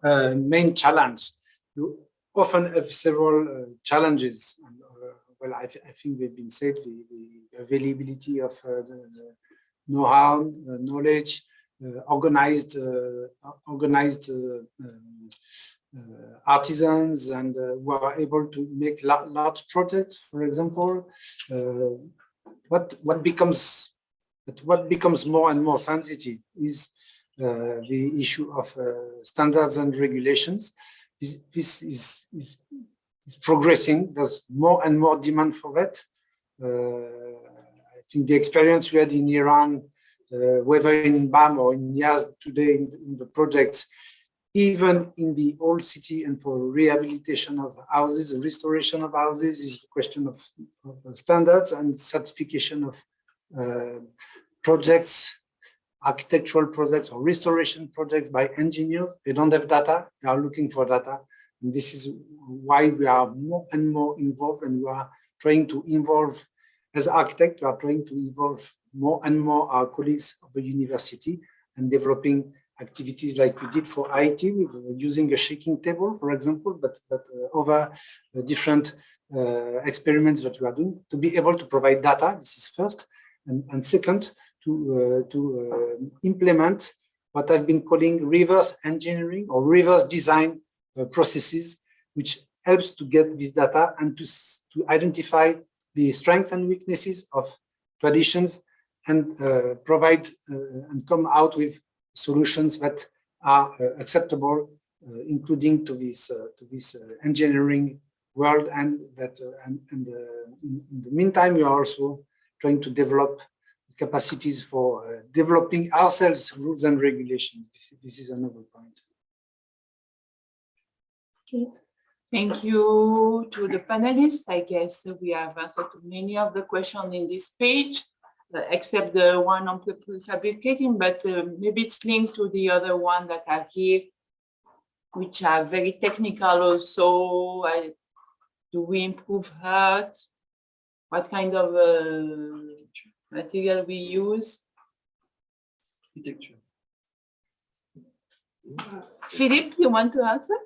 main challenge. You often have several challenges. Well, I think they've been said, the availability of the know-how, knowledge, organized artisans, and who are able to make large projects, for example. What becomes more and more sensitive is the issue of standards and regulations. This is progressing. There's more and more demand for that. I think the experience we had in Iran, whether in BAM or in Yazd today in the projects, even in the old city, and for rehabilitation of houses, restoration of houses, is a question of standards and certification of projects, architectural projects or restoration projects by engineers. They don't have data, they are looking for data. And this is why we are more and more involved, and we are trying to involve, as architects, we are trying to involve more and more our colleagues of the university and developing activities like we did for Haïti, with using a shaking table, for example, but other different experiments that we are doing to be able to provide data. This is first, and second, to implement what I've been calling reverse engineering or reverse design processes, which helps to get this data and to identify the strengths and weaknesses of traditions, and provide and come out with solutions that are acceptable, including to this engineering world, and that in the meantime, we are also trying to develop capacities for developing ourselves rules and regulations. This is another point. Okay. Thank you to the panelists. I guess we have answered to many of the questions in this page, except the one on prefabricating, but maybe it's linked to the other one that are here, which are very technical also. Do we improve earth? What kind of material we use? Architecture. Philippe, you want to answer?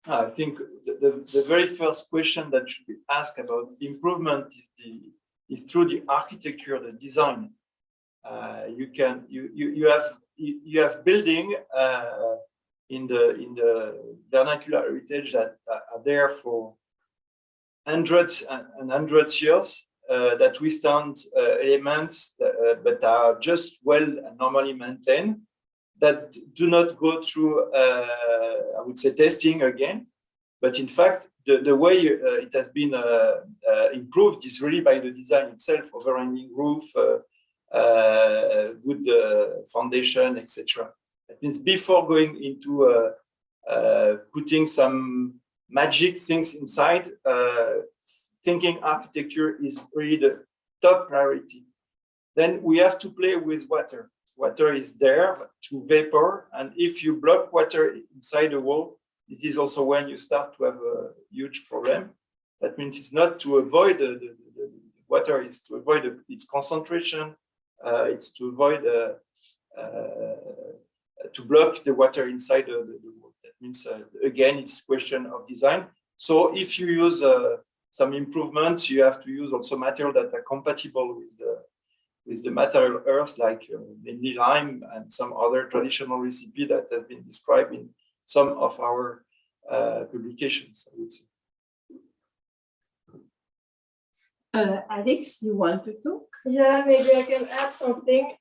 I think the very first question that should be asked about improvement is through the architecture, the design. You have building in the vernacular heritage that are there for hundreds and hundreds years that withstand elements but are just well and normally maintained, that do not go through, I would say, testing again. But in fact, the way it has been improved is really by the design itself, overhanging roof, good foundation, etc. That means before going into putting some magic things inside, thinking architecture is really the top priority. Then we have to play with water. Water is there through vapor, and if you block water inside the wall, it is also when you start to have a huge problem. That means it's not to avoid the water, it's to avoid its concentration, it's to avoid to block the water inside the wall. That means, again, it's a question of design. So if you use some improvements, you have to use also material that are compatible with the material earth, like mainly lime and some other traditional recipe that has been described in some of our publications, I would say. Alix, you want to talk? Yeah, maybe I can add something.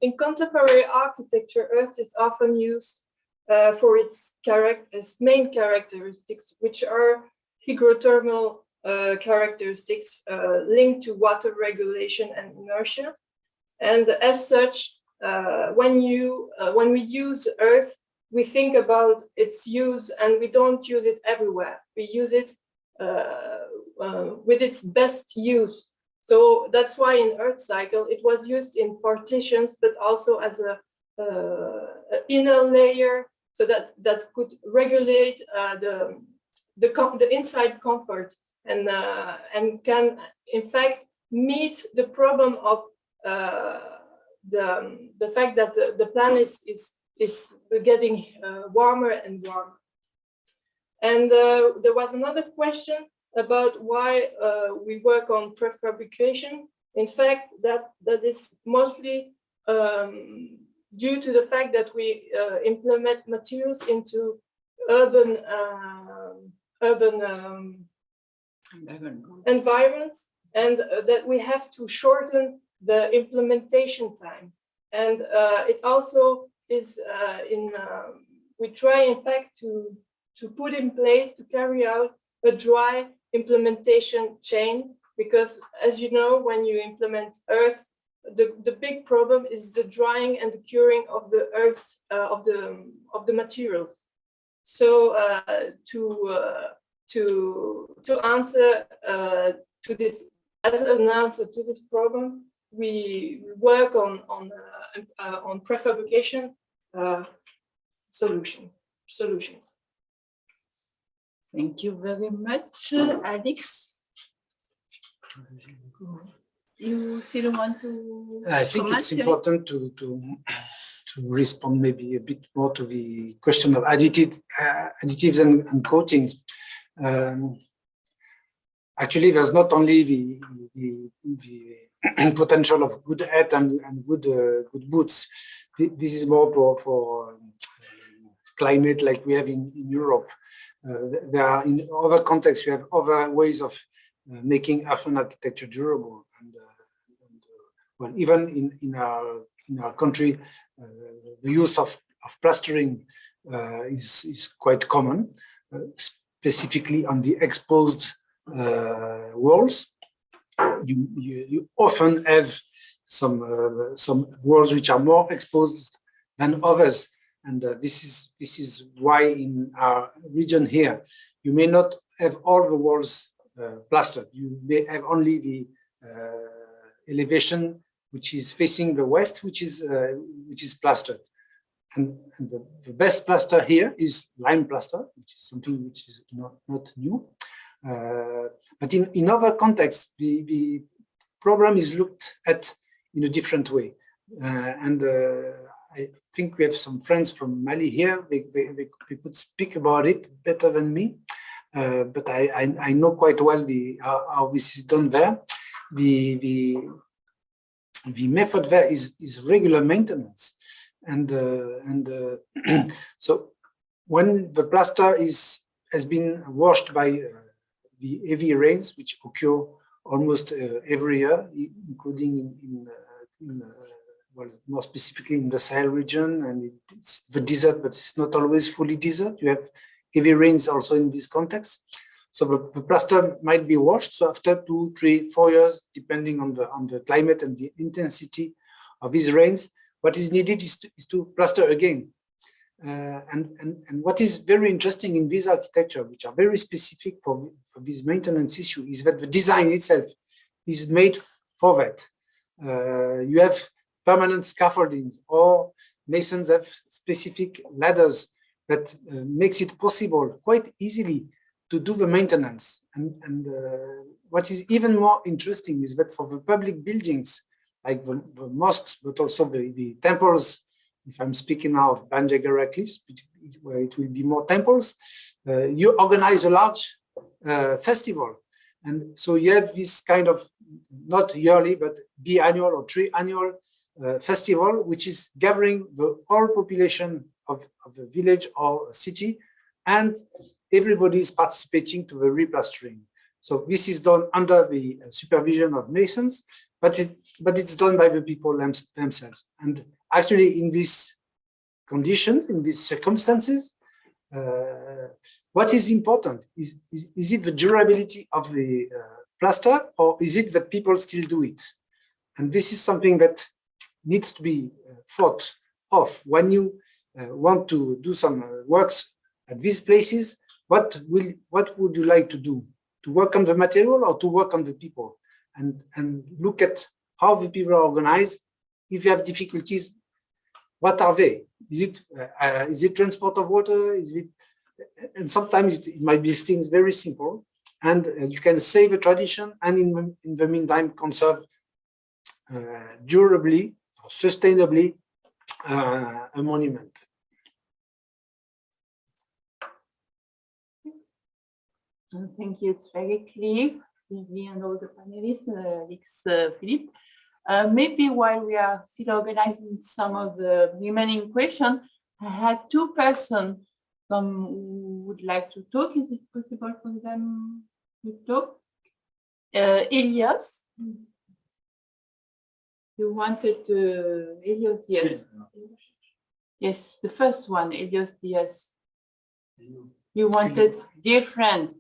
In contemporary architecture, earth is often used for its main characteristics, which are hygrothermal characteristics linked to water regulation and inertia. And as such, when we use earth, we think about its use, and we don't use it everywhere. We use it with its best use. So that's why in earth cycle, it was used in partitions, but also as a inner layer, so that could regulate the inside comfort and can in fact meet the problem of the fact that the planet is getting warmer and warmer. And there was another question about why we work on prefabrication. In fact, that is mostly due to the fact that we implement materials into urban environments, and that we have to shorten the implementation time. And it also is we try in fact to put in place, to carry out a dry implementation chain, because as you know, when you implement earth, the big problem is the drying and the curing of the earth, of the materials. So to answer to this, as an answer to this problem, we work on prefabrication solutions. Thank you very much, Alix. You still want to? I think it's important to respond maybe a bit more to the question of additives and coatings. Actually, there's not only the potential of good earth and good boots. This is more for climate like we have in Europe. There are in other contexts, you have other ways of making Earthen architecture durable. Well, even in our country, the use of plastering is quite common. specifically on the exposed walls. You often have some walls which are more exposed than others, and this is why in our region here you may not have all the walls plastered. You may have only the elevation which is facing the west, which is plastered. And the best plaster here is lime plaster, which is something which is not new. But in other contexts, the problem is looked at in a different way. I think we have some friends from Mali here. They could speak about it better than me. But I know quite well how this is done there. The method there is regular maintenance. So when the plaster has been washed by the heavy rains, which occur almost every year, including well, more specifically in the Sahel region, and it's the desert, but it's not always fully desert. You have heavy rains also in this context. So the plaster might be washed. So after 2, 3, 4 years, depending on the climate and the intensity of these rains, what is needed is to plaster again. And what is very interesting in this architecture, which are very specific for this maintenance issue, is that the design itself is made for that. You have permanent scaffoldings, or masons have specific ladders that makes it possible quite easily to do the maintenance. And what is even more interesting is that for the public buildings, like the mosques, but also the temples, if I'm speaking now of Banjagara Cliffs, where it will be more temples, you organize a large festival. And so you have this kind of, not yearly, but biannual or triannual festival, which is gathering the whole population of the village or city, and everybody is participating to the replastering. So this is done under the supervision of masons, but it's done by the people themselves. And actually, in these conditions, in these circumstances, what is important is it the durability of the plaster, or is it that people still do it? And this is something that needs to be thought of when you want to do some works at these places. What would you like to do? To work on the material or to work on the people? And look at how the people are organized. If you have difficulties, what are they? Is it transport of water? And sometimes it might be things very simple, and you can save a tradition and in the meantime conserve durably or sustainably a monument. Thank you. It's very clear, Sylvie and all the panelists, Alix, Philippe. Maybe while we are still organizing some of the remaining questions, I had 2 persons who would like to talk. Is it possible for them to talk? Elias, you wanted to, Elias, yes. Yes, the first one, Elias Diaz. You wanted, dear friend,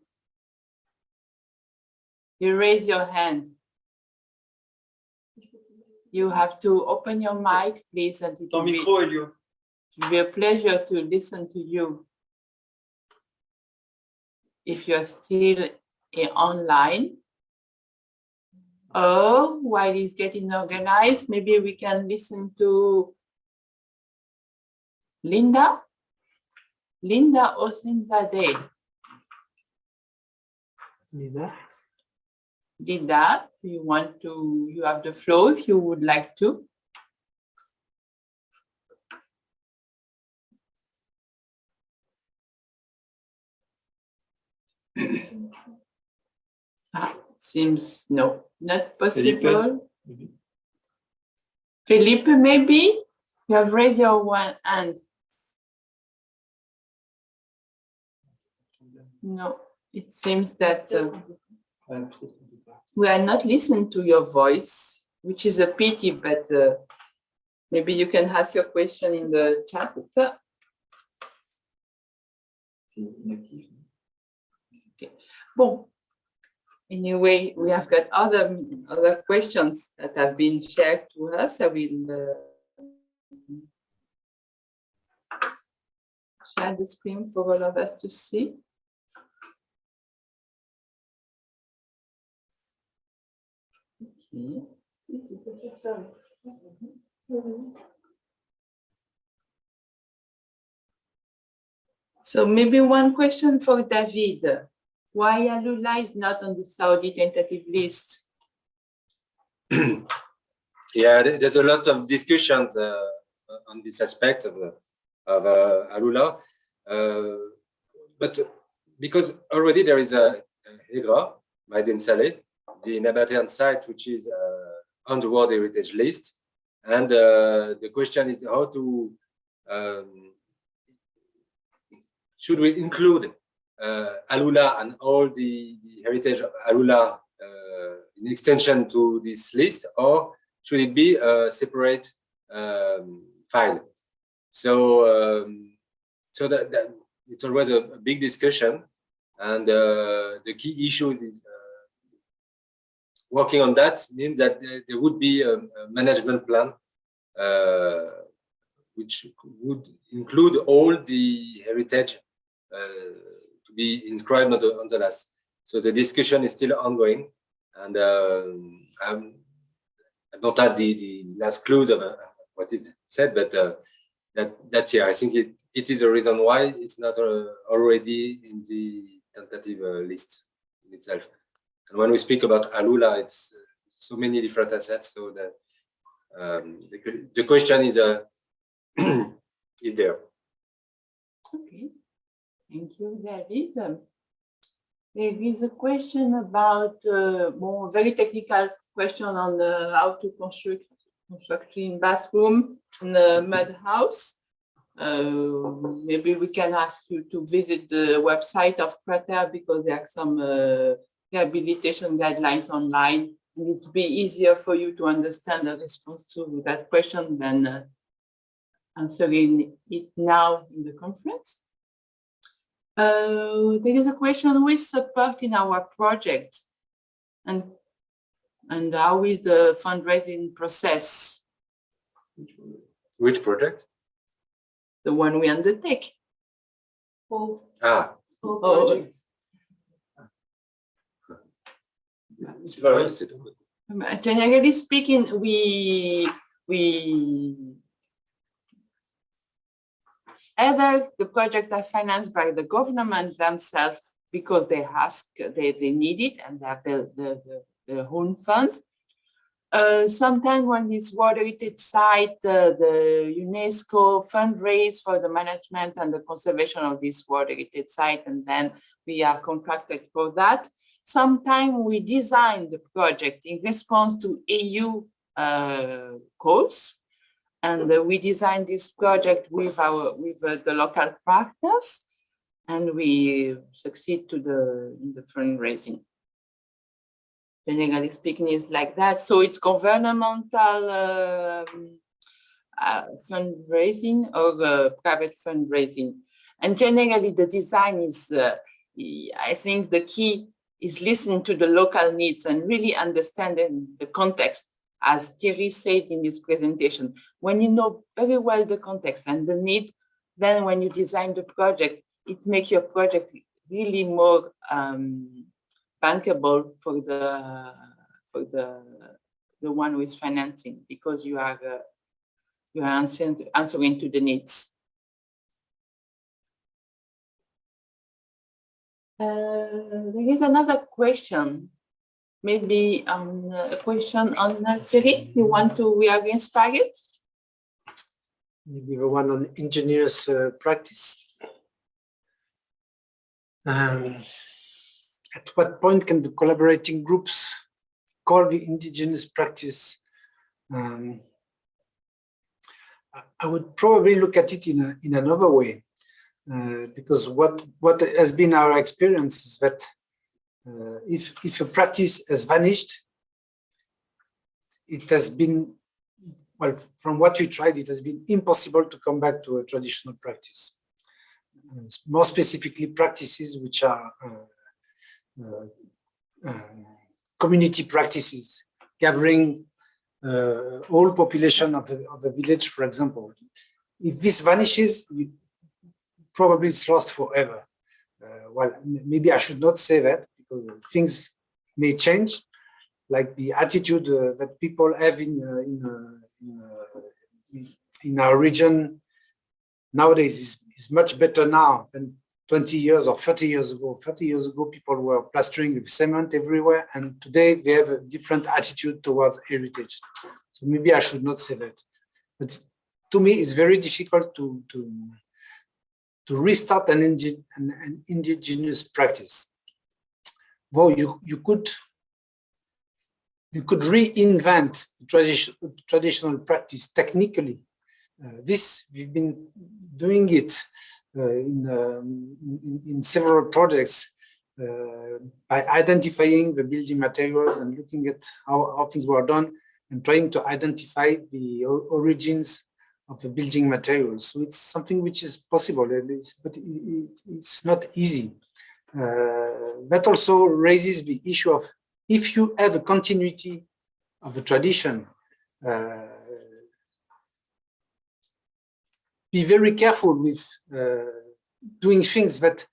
you raise your hand. You have to open your mic, please, and it will be a pleasure to listen to you. If you're still online, or while he's getting organized, maybe we can listen to Linda Osinzadeh. Linda, you have the floor if you would like to. Seems no, not possible. Philippe, maybe you have raised your one hand. No, it seems that we are not listening to your voice, which is a pity, but maybe you can ask your question in the chat. Bon. Anyway, we have got other questions that have been shared to us. I will share the screen for all of us to see. Okay. So maybe one question for David. Why Alula is not on the Saudi tentative list? Yeah, there's a lot of discussions on this aspect of Alula, but because already there is a Hegra by Den Saleh, the Nabatean site, which is on the World Heritage List, and the question is how to should we include Alula and all the heritage of Alula in extension to this list, or should it be a separate file? So, that it's always a big discussion, and the key issue is working on that means that there would be a management plan which would include all the heritage to be inscribed on the last. So the discussion is still ongoing, and I don't have the last clues of what is said, but that's here. I think it is a reason why it's not already in the tentative list in itself. And when we speak about Alula, it's so many different assets, so that the question is is there. Okay, thank you, David. There is a question about more very technical question on how to constructing bathroom in a mud house. Maybe we can ask you to visit the website of CRAterre, because there are some rehabilitation guidelines online, and it will be easier for you to understand the response to that question than answering it now in the conference. There is a question with support in our project, and how is the fundraising process? Which project? The one we undertake. All projects. Generally speaking, we either the projects are financed by the government themselves because they ask, they need it, and they have their own fund. Sometimes when it's World Heritage Site, the UNESCO fundraise for the management and the conservation of this World Heritage Site, and then we are contracted for that. Sometimes we design the project in response to EU calls, and we design this project with the local partners, and we succeed in the fundraising. Generally speaking, is like that. So it's governmental fundraising or private fundraising. And generally the design is, I think the key is listening to the local needs and really understanding the context. As Thierry said in his presentation, when you know very well the context and the need, then when you design the project, it makes your project really more bankable for the one who is financing, because you are answering to the needs. There is another question, maybe a question on Thierry. You want to re-inspire it? Maybe the one on engineers' practice. At what point can the collaborating groups call the indigenous practice? I would probably look at it in another way, because what has been our experience is that if a practice has vanished, it has been, well, from what we tried, it has been impossible to come back to a traditional practice. More specifically, practices which are community practices, gathering whole population of a village, for example. If this vanishes, probably it's lost forever. Well, maybe I should not say that, because things may change, like the attitude that people have in our region nowadays is much better now than 20 years or 30 years ago. 30 years ago, people were plastering with cement everywhere, and today they have a different attitude towards heritage. So maybe I should not say that. But to me, it's very difficult to restart an indigenous practice. Though you could reinvent traditional practice technically. We've been doing it in several projects by identifying the building materials and looking at how things were done and trying to identify the origins of the building materials. So it's something which is possible, but it's not easy. That also raises the issue of, if you have a continuity of a tradition, be very careful with doing things that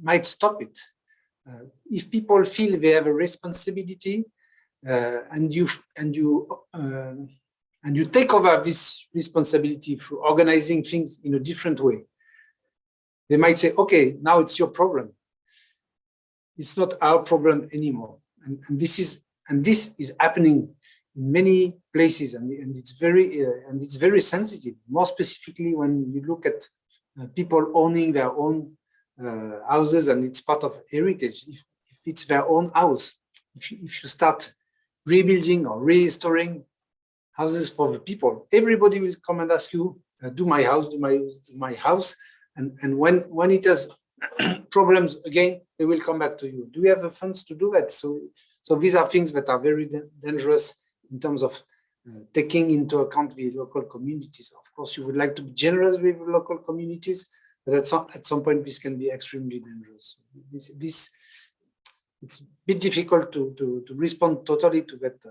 might stop it. If people feel they have a responsibility and you take over this responsibility through organizing things in a different way, they might say, okay, now it's your problem. It's not our problem anymore. And this is happening in many places, and it's very sensitive. More specifically, when you look at people owning their own houses, and it's part of heritage. If it's their own house, if you start rebuilding or restoring houses for the people, everybody will come and ask you, do my house, do my house, and when it has problems again, they will come back to you. Do we have the funds to do that? So these are things that are very dangerous in terms of taking into account the local communities. Of course, you would like to be generous with local communities, but at some point this can be extremely dangerous. It's a bit difficult to respond totally to that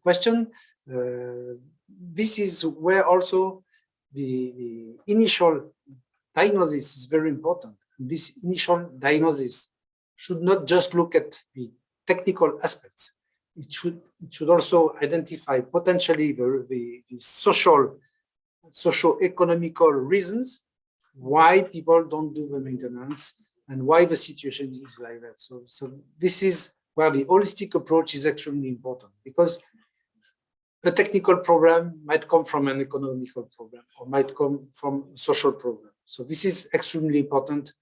question. This is where also the initial diagnosis is very important. This initial diagnosis should not just look at the technical aspects. It should also identify potentially the socio-economical reasons why people don't do the maintenance and why the situation is like that. So this is where the holistic approach is extremely important, because a technical problem might come from an economical problem or might come from a social problem. So this is extremely important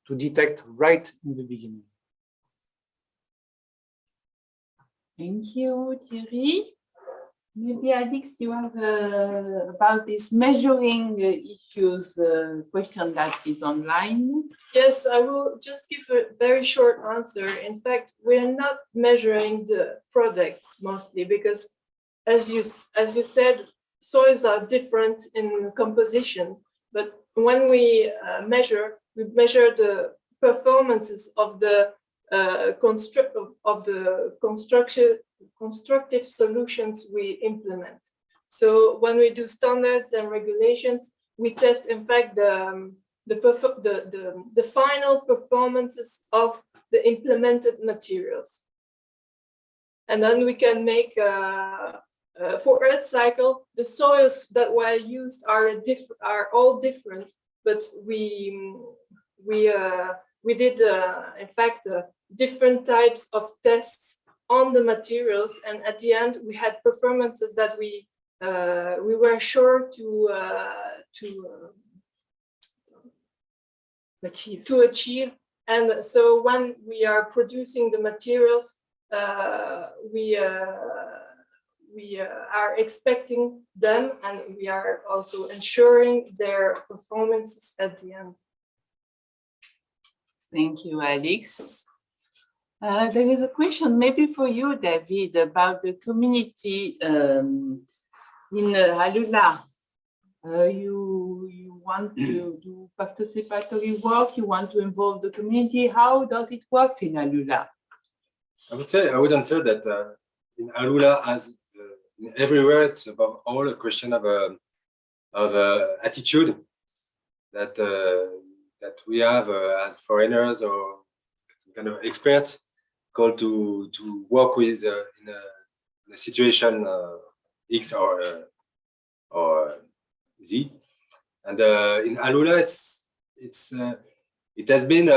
to detect right in the beginning. Thank you, Thierry. Maybe Alix, you have about this measuring issues question that is online. Yes, I will just give a very short answer. In fact, we're not measuring the products mostly because, as you said, soils are different in composition. But when we measure the performances of the constructive solutions we implement. So when we do standards and regulations, we test, in fact, the final performances of the implemented materials. And then we can make, for Earth Cycle, the soils that were used are all different, but we did, in fact, different types of tests on the materials, and at the end we had performances that we were sure to achieve. And so when we are producing the materials, we are expecting them, and we are also ensuring their performances at the end. Thank you, Alix. There is a question maybe for you, David, about the community in Alula. You want to do participatory work, you want to involve the community. How does it work in Alula? I would answer that in Alula, as everywhere, it's above all a question of attitude that that we have as foreigners or some kind of experts called to work with in a situation X or Z. And in Alula, it has been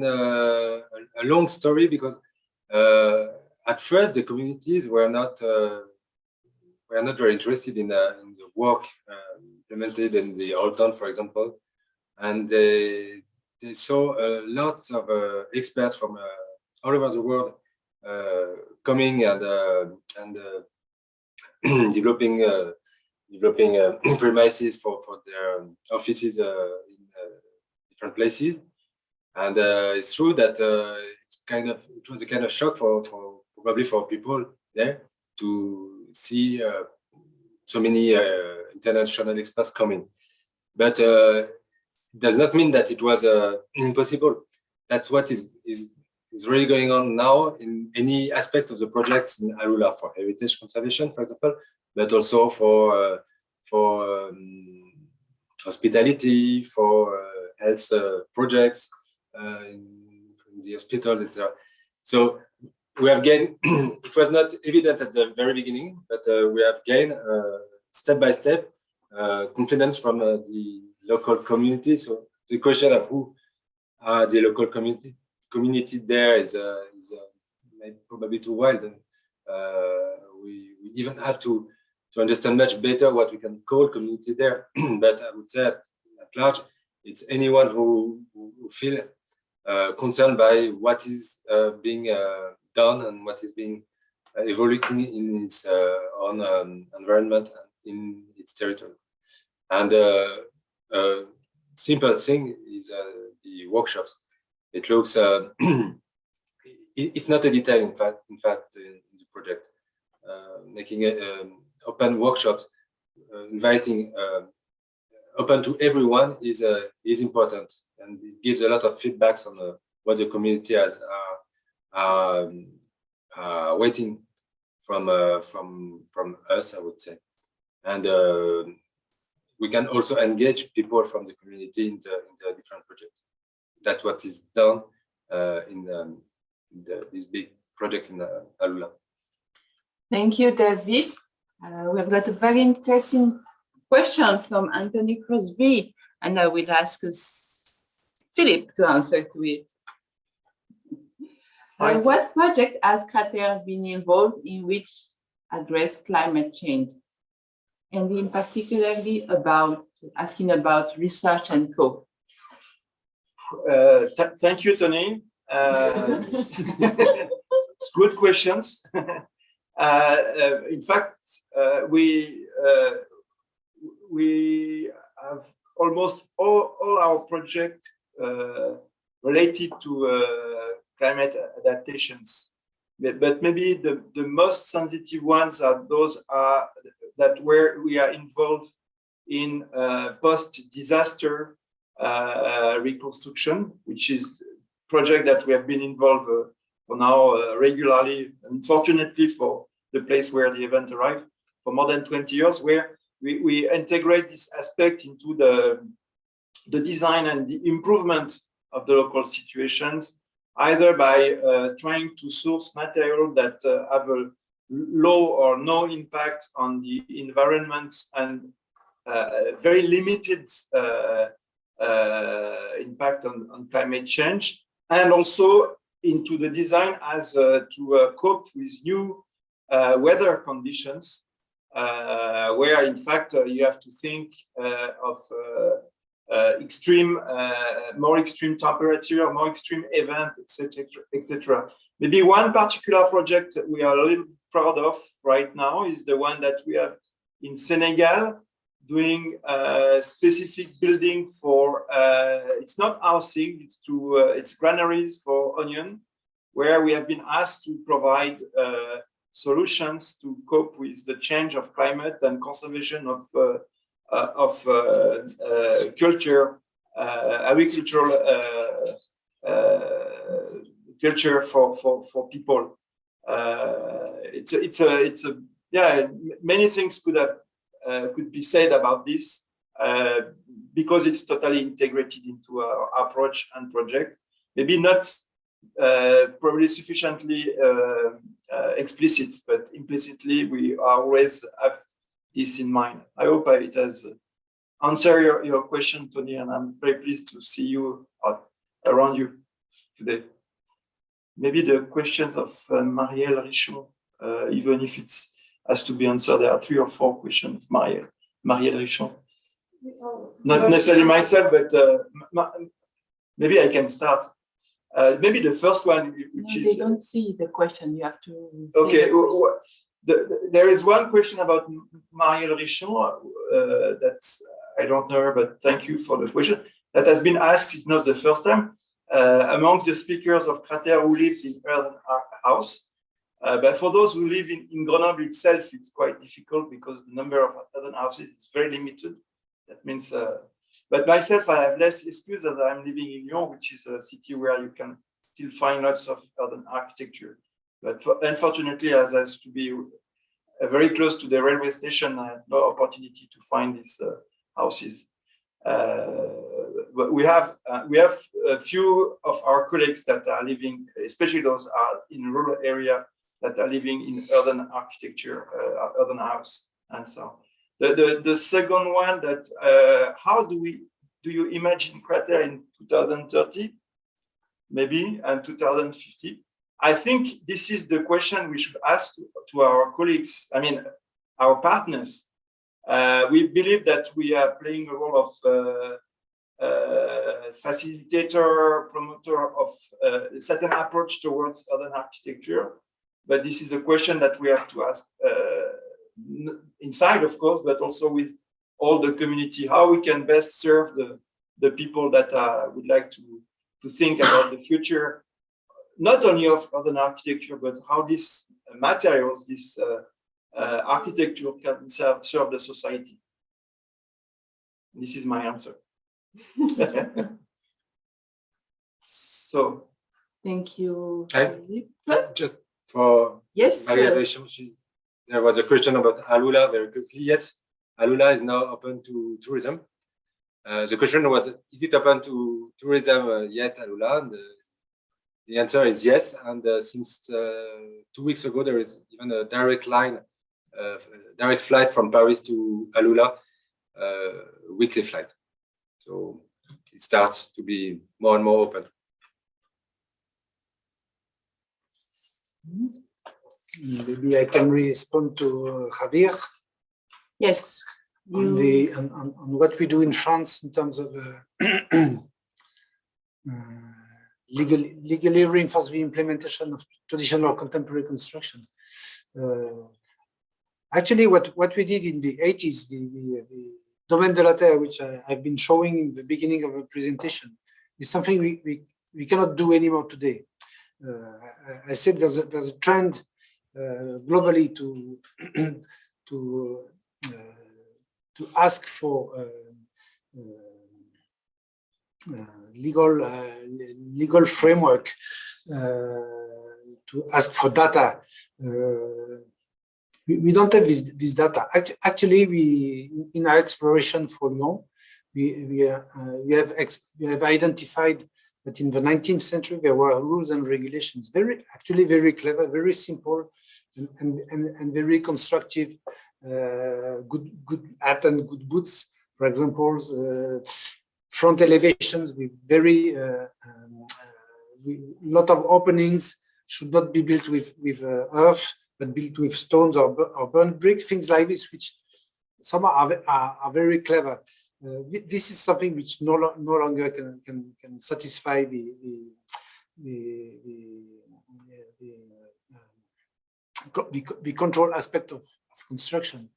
a long story because at first the communities were not very interested in the work implemented in the Old Town, for example, and they saw lots of experts from all over the world coming and developing premises for their offices in different places. And it's true that it was a kind of shock for probably for people there to see so many international experts coming. But it does not mean that it was impossible. That's what is really going on now in any aspect of the project in Alula, for heritage conservation, for example, but also for hospitality, for health projects in the hospitals, etc. So we have gained. It was not evident at the very beginning, but we have gained step by step confidence from the local community. So the question of who are the local community there is probably too wide. And, we even have to understand much better what we can call community there. But I would say at large, it's anyone who feel concerned by what is being done and what is being evolving in its own environment and in its territory. And simple thing is the workshops. It looks it's not a detail, in fact in the project. Making open workshops, inviting open to everyone is important, and it gives a lot of feedbacks on what the community has waiting from us, I would say. And we can also engage people from the community in the different projects. That's what is done in this big project in Alula. Thank you, David. We have got a very interesting question from Anthony Crosby, and I will ask Philippe to answer to it. What project has CRAterre been involved in which address climate change? And in particularly asking about research and co. Thank you, Tony. It's good questions. In fact, we have almost all our projects related to climate adaptations, but maybe the most sensitive ones are those that where we are involved in post-disaster reconstruction, which is a project that we have been involved for now regularly, unfortunately for the place where the event arrived, for more than 20 years, where we integrate this aspect into the design and the improvement of the local situations, either by trying to source material that have a low or no impact on the environment and very limited impact on climate change, and also into the design as to cope with new weather conditions, where in fact you have to think of more extreme temperature, more extreme event, etc., etc. Maybe one particular project that we are a little proud of right now is the one that we have in Senegal, doing specific building for it's not housing, it's granaries for onion, where we have been asked to provide solutions to cope with the change of climate and conservation of agricultural culture for people. Many things could be said about this because it's totally integrated into our approach and project. Maybe not probably sufficiently explicit, but implicitly we always have this in mind. I hope it has answered your question, Tony, and I'm very pleased to see you around you today. Maybe the questions of Marielle Richaud, even if it has to be answered, there are 3 or 4 questions of Marielle Richaud. Not necessarily myself, but maybe I can start. Maybe the first one, which is... They don't see the question, you have to... Okay, there is one question about Marielle Richaud that I don't know her, but thank you for the question. That has been asked, it's not the first time, amongst the speakers of CRAterre who lives in Earthen house. But for those who live in Grenoble itself, it's quite difficult because the number of Earthen houses is very limited. That means, but myself, I have less excuse as I'm living in Lyon, which is a city where you can still find lots of Earthen architecture. But unfortunately, as I has to be very close to the railway station, I had no opportunity to find these houses. But we have a few of our colleagues that are living, especially those are in rural area, that are living in Earthen architecture, Earthen house, and so on. The second one, that how do you imagine CRAterre in 2030, maybe, and 2050? I think this is the question we should ask to our colleagues, I mean, our partners. We believe that we are playing a role of facilitator, promoter of a certain approach towards Earthen architecture. But this is a question that we have to ask inside, of course, but also with all the community, how we can best serve the people that would like to think about the future, not only of Earthen architecture, but how these materials, this architecture can serve the society. This is my answer. So, thank you. Just for yes, there was a question about Alula very quickly. Yes, Alula is now open to tourism. The question was, is it open to tourism yet, Alula? And the answer is yes. And since 2 weeks ago, there is even a direct flight from Paris to Alula, weekly flight. So it starts to be more and more open. Maybe I can respond to Javier. Yes. On what we do in France in terms of legally reinforce the implementation of traditional contemporary construction. Actually, what we did in the 80s, the domaine de la terre, which I've been showing in the beginning of the presentation, is something we cannot do anymore today. I said there's a trend globally to ask for legal framework, to ask for data. We don't have this data. Actually, in our exploration for Lyon, we have identified that in the 19th century there were rules and regulations, actually very clever, very simple, and very constructive, good and good goods. For example, front elevations with very lot of openings should not be built with earth, but built with stones or burnt bricks, things like this, which some are very clever. This is something which no longer can satisfy the control aspect of construction.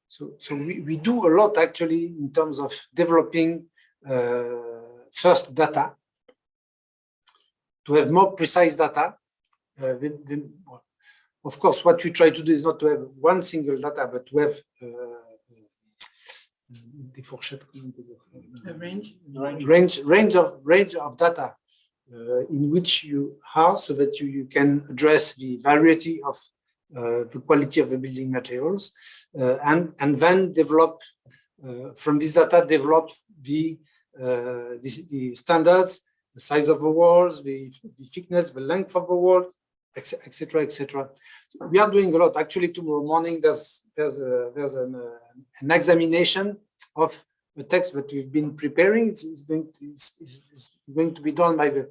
So we do a lot actually in terms of developing first data, to have more precise data. Of course, what we try to do is not to have one single data, but to have range of data in which you are, so that you can address the variety of the quality of the building materials, and then develop from this data, develop the standards, the size of the walls, the thickness, the length of the wall, etc., etc. We are doing a lot. Actually, tomorrow morning there's an examination of the text that we've been preparing. It's going to be done by the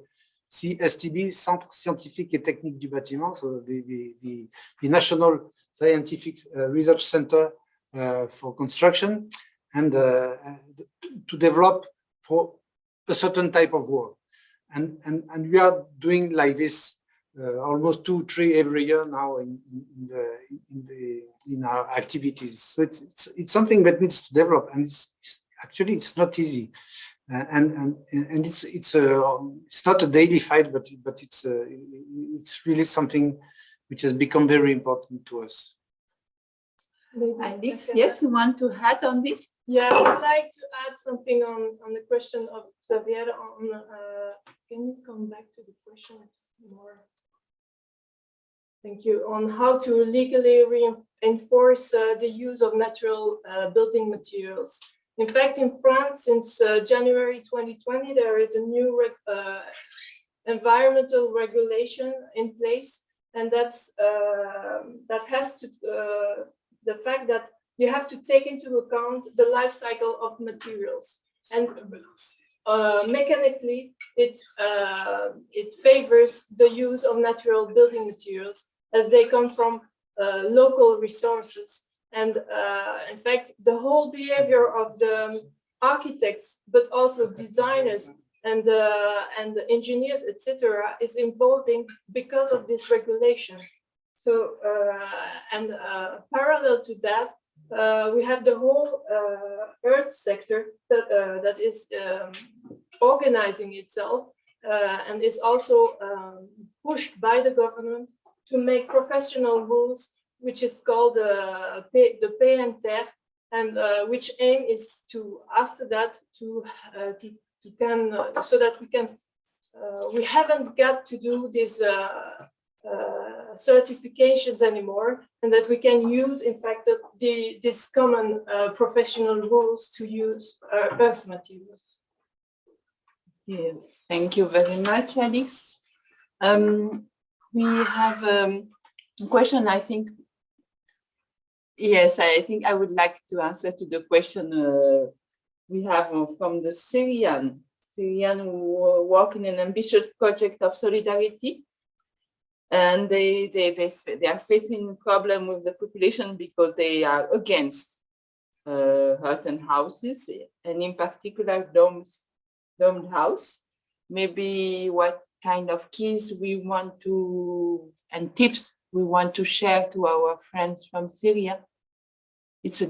CSTB, Centre Scientifique et Technique du Bâtiment, so the National Scientific Research Center for Construction, and to develop for a certain type of wall. And we are doing like this almost 2-3 every year now in our activities. So it's something that needs to develop, and it's not easy, and it's not a daily fight, but it's really something which has become very important to us. Alix, yes, you want to add on this? Yeah, I would like to add something on the question of Xavier. Can you come back to the question? It's more. Thank you. On how to legally reinforce the use of natural building materials. In fact, in France, since January 2020, there is a new environmental regulation in place, and that has to the fact that you have to take into account the life cycle of materials, and mechanically it favors the use of natural building materials as they come from local resources. And in fact, the whole behavior of the architects, but also designers and the engineers, etc., is evolving because of this regulation. So, parallel to that, we have the whole earth sector that is organizing itself and is also pushed by the government to make professional rules, which is called the PNTER, and which aim is to, after that, so that we haven't got to do these certifications anymore, and that we can use, in fact, these common professional rules to use earth materials. Yes, thank you very much, Alix. We have a question, I think. Yes, I think I would like to answer to the question we have from the Syrian who work in an ambitious project of solidarity. And they are facing a problem with the population because they are against earthen houses, and in particular domed house. Maybe what kind of keys we want to, and tips we want to share to our friends from Syria. It's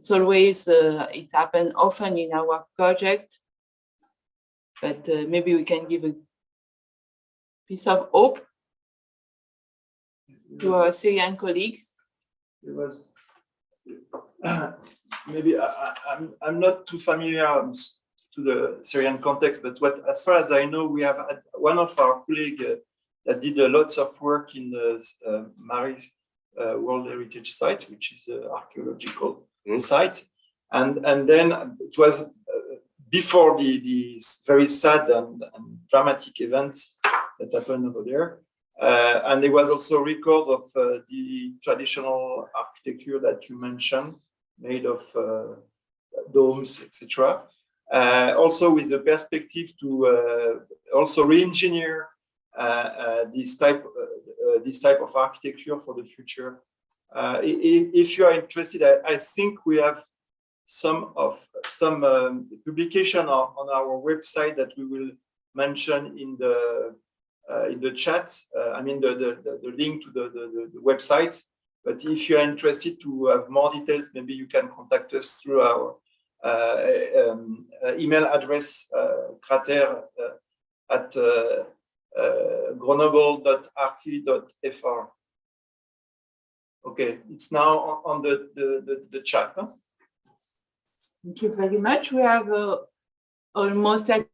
always, it happens often in our project, but maybe we can give a piece of hope to our Syrian colleagues. It was maybe I'm not too familiar to the Syrian context, but as far as I know, we have had one of our colleagues that did lots of work in the Maris World Heritage Site, which is an archaeological site, and then it was before the very sad and dramatic events that happened over there. And there was also a record of the traditional architecture that you mentioned, made of domes, etc. Also with the perspective to also re-engineer this type of architecture for the future. If you are interested, I think we have some publication on our website that we will mention in the chat. I mean the link to the website. But if you are interested to have more details, maybe you can contact us through our email address, CRAterre at grenoble.archi.fr. Okay, it's now on the chat. Huh? Thank you very much. We are almost at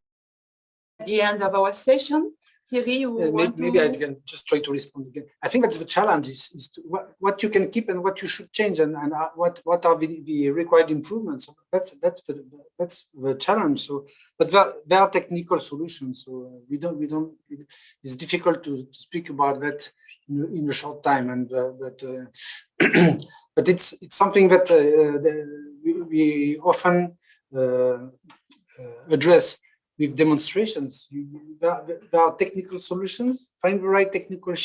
the end of our session. Thierry, you want maybe I to... can just try to respond again. I think that's the challenge is to, what you can keep and what you should change, and what are the required improvements. So that's the challenge. So, but there are technical solutions. So we don't. It's difficult to speak about that in a short time, and but it's something that we often address with demonstrations. There are technical solutions. Find the right technical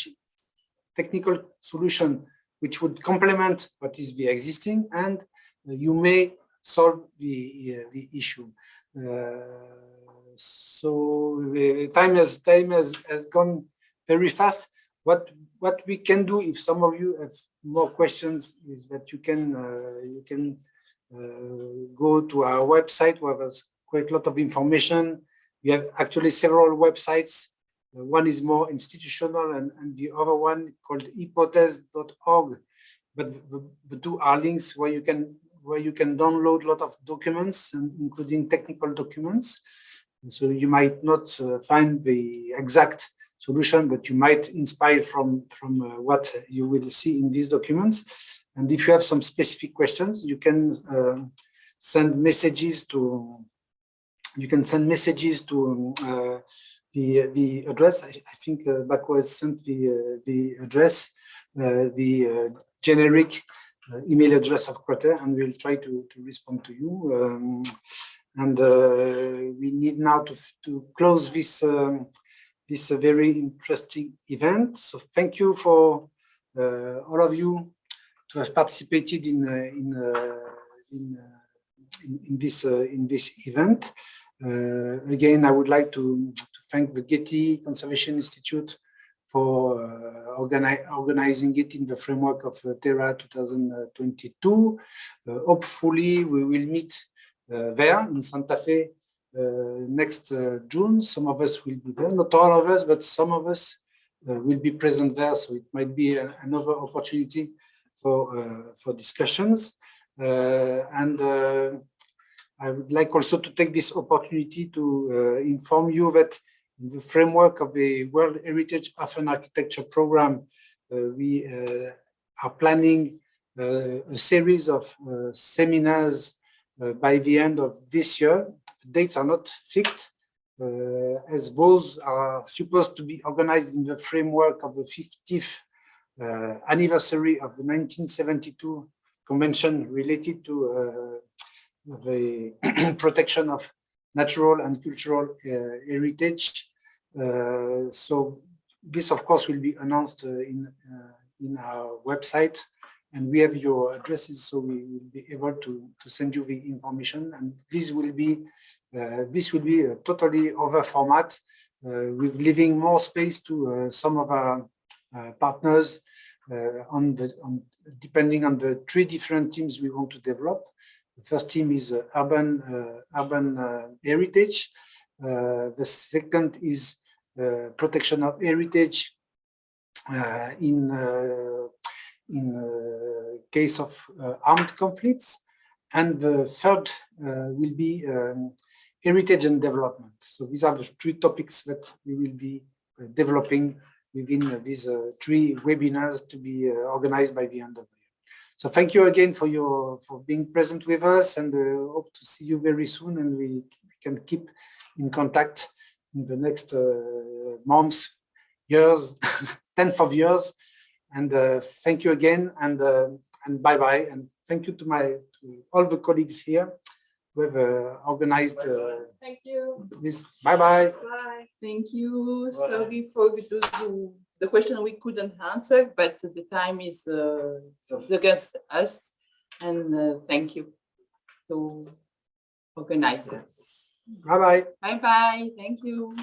solution which would complement what is the existing, and you may solve the issue. So the time has gone very fast. What we can do, if some of you have more questions, is that you can go to our website where there's quite a lot of information. We have actually several websites. One is more institutional, and the other one called hypothese.org. But the two are links where you can download a lot of documents, including technical documents. So you might not find the exact solution, but you might inspire from what you will see in these documents. And if you have some specific questions, you can send messages to the address. I think Bako has sent the address, the generic email address of CRAterre, and we'll try to respond to you. And we need now to close this very interesting event. So thank you for all of you to have participated in this event. Again, I would like to thank the Getty Conservation Institute for organizing it in the framework of Terra 2022. Hopefully, we will meet there in Santa Fe next June. Some of us will be there, not all of us, but some of us will be present there. So it might be another opportunity for discussions. I would like also to take this opportunity to inform you that in the framework of the World Heritage Auvergne Architecture Program, we are planning a series of seminars by the end of this year. The dates are not fixed, as those are supposed to be organized in the framework of the 50th anniversary of the 1972 convention related to the protection of natural and cultural heritage. So this, of course, will be announced in our website, and we have your addresses, so we will be able to send you the information. And this will be a totally other format, with leaving more space to some of our partners depending on the three different teams we want to develop. The first team is urban heritage. The second is protection of heritage in case of armed conflicts, and the third will be heritage and development. So these are the three topics that we will be developing within these three webinars to be organized by the end of the year. So thank you again for being present with us, and hope to see you very soon, and we can keep in contact in the next months, years, tens of years. And thank you again, and bye bye, and thank you to all the colleagues here who have organized. Thank you. This. Bye bye. Bye. Thank you. Sorry for the question we couldn't answer, but the time is against us, and thank you to organizers. Bye bye. Bye bye. Thank you.